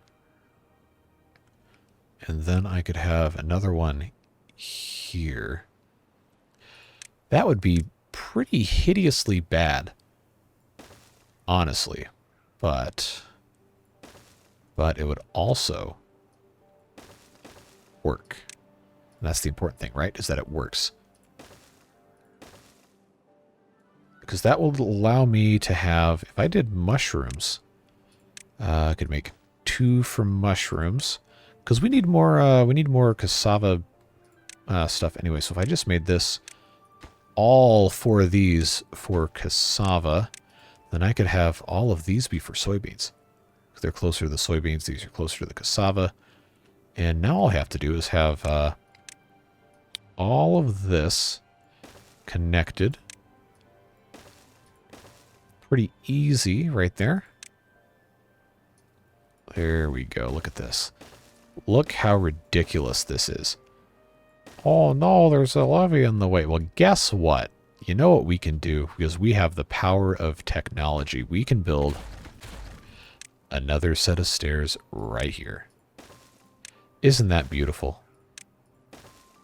And then I could have another one here. That would be pretty hideously bad, honestly. But it would also work. And that's the important thing, right? Is that it works. Because that will allow me to have, if I did mushrooms, I could make 2 from mushrooms. Because we need more cassava stuff anyway. So if I just made this, all 4 of these for cassava, then I could have all of these be for soybeans. Because they're closer to the soybeans, these are closer to the cassava. And now all I have to do is have all of this connected. Pretty easy right there. There we go. Look at this. Look how ridiculous this is. Oh no, there's a levee in the way. Well, guess what? You know what we can do? Because we have the power of technology. We can build another set of stairs right here. Isn't that beautiful?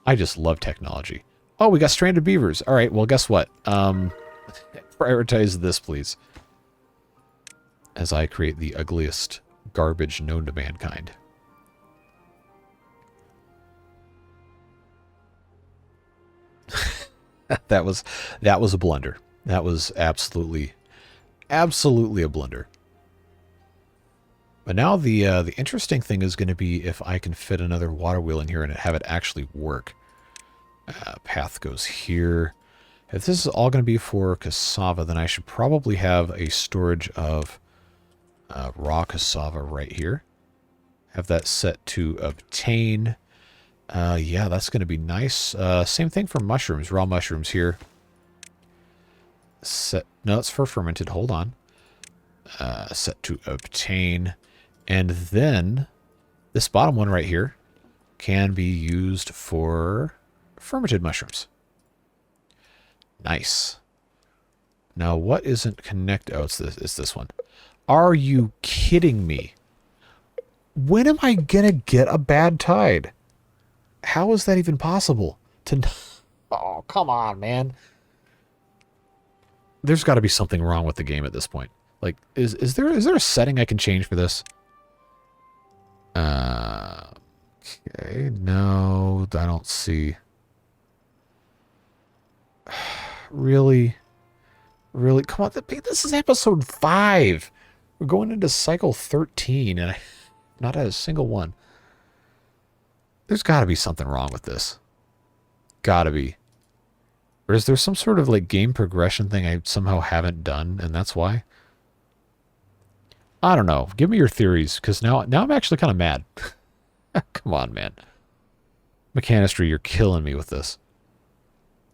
I just love technology. Oh, we got stranded beavers. All right, well, guess what? Prioritize this, please. As I create the ugliest garbage known to mankind. That was a blunder. That was absolutely a blunder. But now the interesting thing is going to be if I can fit another water wheel in here and have it actually work. Path goes here. If this is all going to be for cassava, then I should probably have a storage of raw cassava right here. Have that set to obtain. Yeah, that's going to be nice. Same thing for mushrooms. Raw mushrooms here. No, it's for fermented. Hold on. Set to obtain. And then this bottom one right here can be used for fermented mushrooms. Nice. Now, what isn't connected? Oh, it's this one. Are you kidding me? When am I going to get a bad tide? How is that even possible? Oh, come on, man. There's got to be something wrong with the game at this point. Like, is there a setting I can change for this? Okay, no, I don't see. Really? Really? Come on, this is episode 5. We're going into cycle 13, and I not had a single one. There's got to be something wrong with this. Gotta be. Or is there some sort of like game progression thing I somehow haven't done, and that's why? I don't know. Give me your theories, because now I'm actually kind of mad. Come on, man. Mechanistry, you're killing me with this.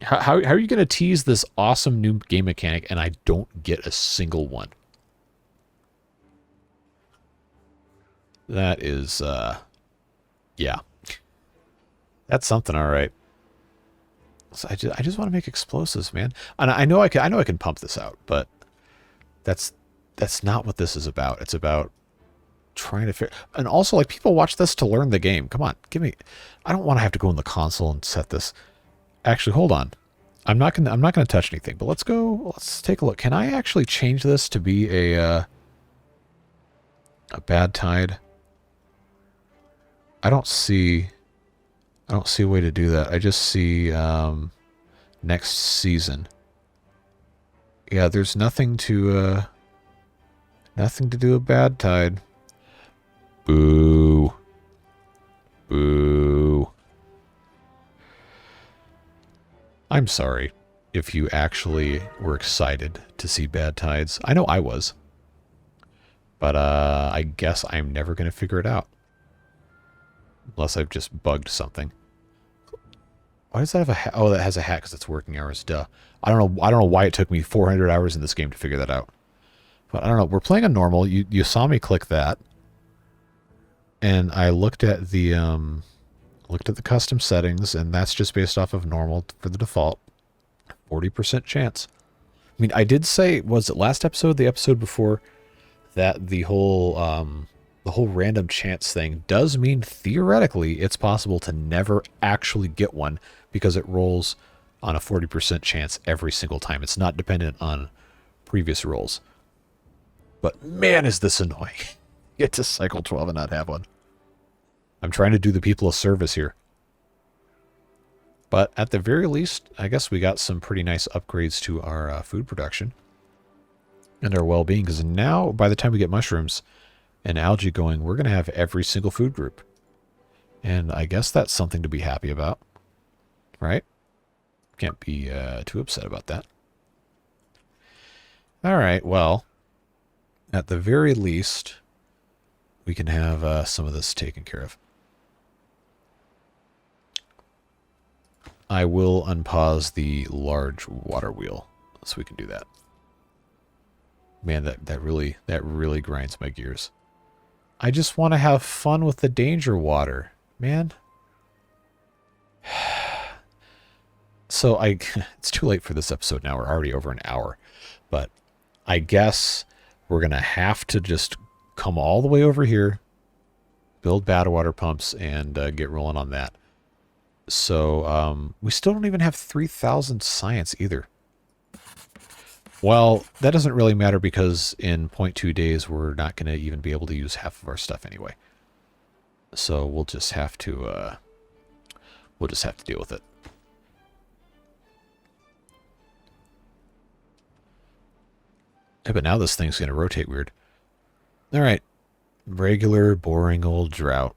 How are you going to tease this awesome new game mechanic and I don't get a single one? That is, yeah. That's something, all right. So I just want to make explosives, man. And I know I can pump this out, but that's not what this is about. It's about trying to figure. And also, like, people watch this to learn the game. Come on, give me. I don't want to have to go in the console and set this. Actually, hold on. I'm not gonna touch anything. But let's go. Let's take a look. Can I actually change this to be a bad tide? I don't see a way to do that. I just see next season. Yeah, there's nothing to do a bad tide. Boo. Boo. I'm sorry if you actually were excited to see bad tides. I know I was. But I guess I'm never going to figure it out. Unless I've just bugged something. Why does that have a hat? Oh, that has a hat because it's working hours. Duh. I don't know why it took me 400 hours in this game to figure that out. But I don't know. We're playing on normal. You saw me click that. And I looked at the custom settings, and that's just based off of normal for the default. 40% chance. I mean, I did say, was it last episode, the episode before, that the whole random chance thing does mean theoretically it's possible to never actually get one because it rolls on a 40% chance every single time. It's not dependent on previous rolls. But man, is this annoying. Get to cycle 12 and not have one. I'm trying to do the people a service here. But at the very least, I guess we got some pretty nice upgrades to our food production and our well-being. Because now, by the time we get mushrooms and algae going, we're going to have every single food group. And I guess that's something to be happy about. Right? Can't be too upset about that. All right, well, at the very least, we can have some of this taken care of. I will unpause the large water wheel so we can do that. Man, that really grinds my gears. I just want to have fun with the danger water, man. So it's too late for this episode now. We're already over an hour. But I guess we're going to have to just come all the way over here, build bad water pumps, and get rolling on that. So we still don't even have 3,000 science either. Well, that doesn't really matter because in 0.2 days we're not going to even be able to use half of our stuff anyway. So we'll just have to deal with it. Yeah, but now this thing's going to rotate weird. All right, regular boring old drought.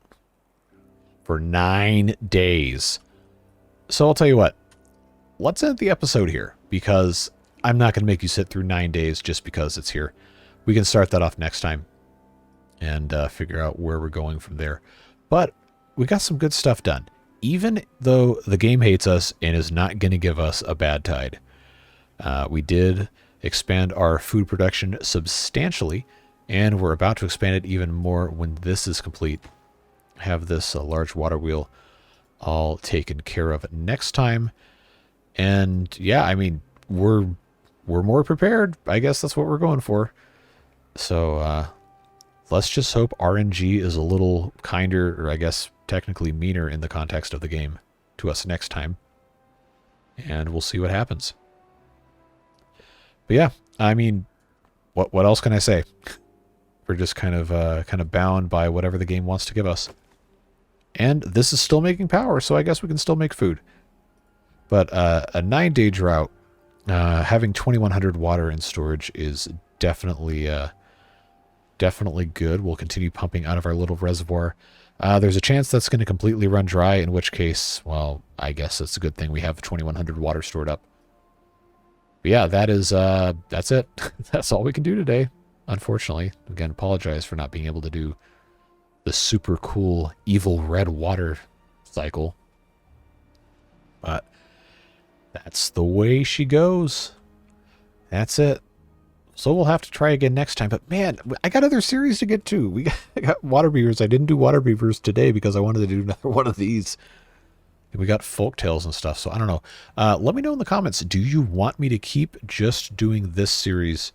For 9 days. So I'll tell you what. Let's end the episode here, because I'm not going to make you sit through 9 days just because it's here. We can start that off next time and figure out where we're going from there. But we got some good stuff done. Even though the game hates us and is not going to give us a bad tide. We did expand our food production substantially, and we're about to expand it even more when this is complete. Have this large water wheel all taken care of next time. And yeah, I mean, we're more prepared. I guess that's what we're going for. So let's just hope RNG is a little kinder, or I guess technically meaner in the context of the game to us next time. And we'll see what happens. But yeah, I mean, what else can I say? We're just kind of bound by whatever the game wants to give us. And this is still making power, so I guess we can still make food. But a 9-day drought, having 2,100 water in storage is definitely good. We'll continue pumping out of our little reservoir. There's a chance that's going to completely run dry, in which case, well, I guess it's a good thing we have 2,100 water stored up. But yeah, that's it. That's all we can do today, unfortunately. Again, apologize for not being able to do the super cool evil red water cycle. But that's the way she goes. That's it. So we'll have to try again next time. But man, I got other series to get to. I got water beavers. I didn't do water beavers today because I wanted to do another one of these. And we got folk tales and stuff. So I don't know. Let me know in the comments. Do you want me to keep just doing this series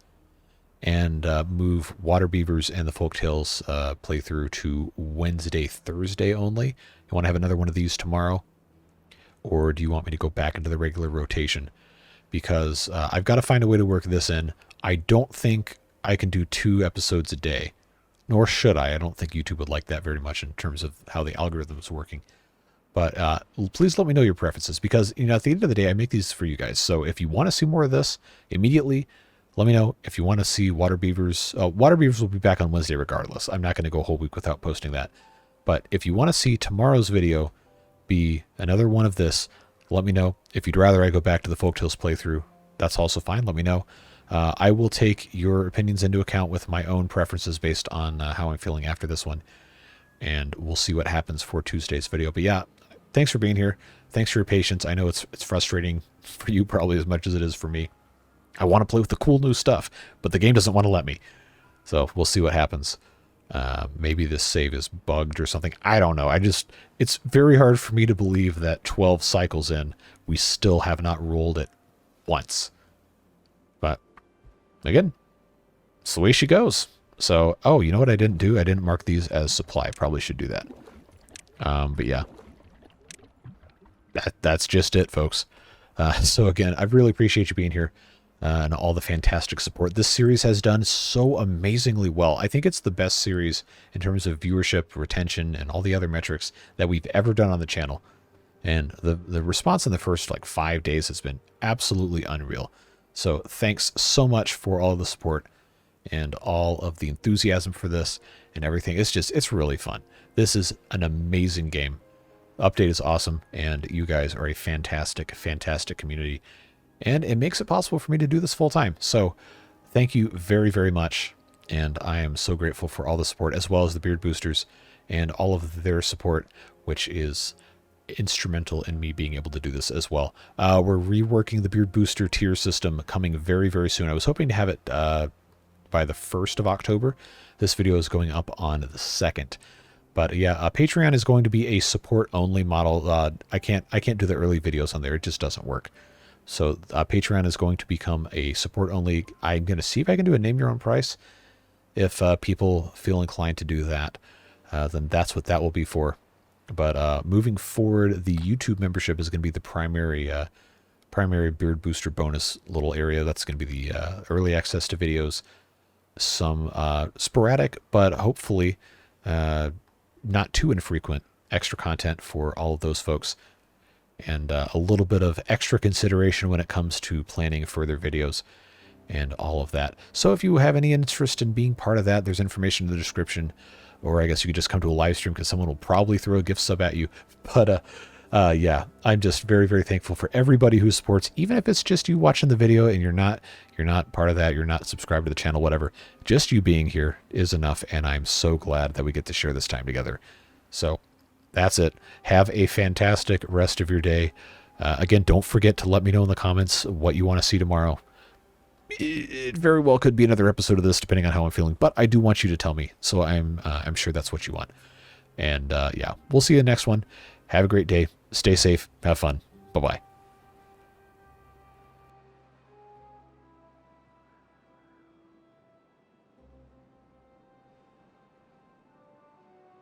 and move water beavers and the folk tales playthrough to Wednesday, Thursday only? You want to have another one of these tomorrow? Or do you want me to go back into the regular rotation? Because I've got to find a way to work this in. I don't think I can do 2 episodes a day. Nor should I. I don't think YouTube would like that very much in terms of how the algorithm is working. But please let me know your preferences. Because, you know, at the end of the day, I make these for you guys. So if you want to see more of this immediately, let me know. If you want to see water beavers, water beavers will be back on Wednesday regardless. I'm not going to go a whole week without posting that. But if you want to see tomorrow's video be another one of this, let me know. If you'd rather I go back to the Folktales playthrough, that's also fine. Let me know. I will take your opinions into account with my own preferences based on how I'm feeling after this one. And we'll see what happens for Tuesday's video. But yeah, thanks for being here. Thanks for your patience. I know it's frustrating for you probably as much as it is for me. I want to play with the cool new stuff, but the game doesn't want to let me. So we'll see what happens. Maybe this save is bugged or something. I don't know. It's very hard for me to believe that 12 cycles in, we still have not rolled it once. But again, it's the way she goes. So, oh, you know what I didn't do? I didn't mark these as supply. Probably should do that. But yeah, that's just it, folks. So again, I really appreciate you being here and all the fantastic support. This series has done so amazingly well. I think it's the best series in terms of viewership, retention, and all the other metrics that we've ever done on the channel. And the response in the first like 5 days has been absolutely unreal. So thanks so much for all of the support and all of the enthusiasm for this and everything. It's really fun. This is an amazing game. Update is awesome, and you guys are a fantastic, fantastic community. And it makes it possible for me to do this full time. So thank you very, very much. And I am so grateful for all the support, as well as the beard boosters and all of their support, which is instrumental in me being able to do this as well. We're reworking the beard booster tier system coming very, very soon. I was hoping to have it by the 1st of October. This video is going up on the 2nd. But yeah, Patreon is going to be a support only model. I can't do the early videos on there. It just doesn't work. So Patreon is going to become a support only. I'm going to see if I can do a name your own price. If people feel inclined to do that, then that's what that will be for. But moving forward, the YouTube membership is going to be the primary beard booster bonus little area. That's going to be the early access to videos, some sporadic, but hopefully not too infrequent extra content for all of those folks, and a little bit of extra consideration when it comes to planning further videos and all of that. So if you have any interest in being part of that, there's information in the description, or I guess you could just come to a live stream because someone will probably throw a gift sub at you. But yeah, I'm just very, very thankful for everybody who supports, even if it's just you watching the video and you're not part of that, you're not subscribed to the channel, whatever. Just you being here is enough, and I'm so glad that we get to share this time together. So that's it. Have a fantastic rest of your day. Again, don't forget to let me know in the comments what you want to see tomorrow. It very well could be another episode of this, depending on how I'm feeling, but I do want you to tell me, so I'm sure that's what you want. And yeah, we'll see you in the next one. Have a great day. Stay safe. Have fun. Bye-bye.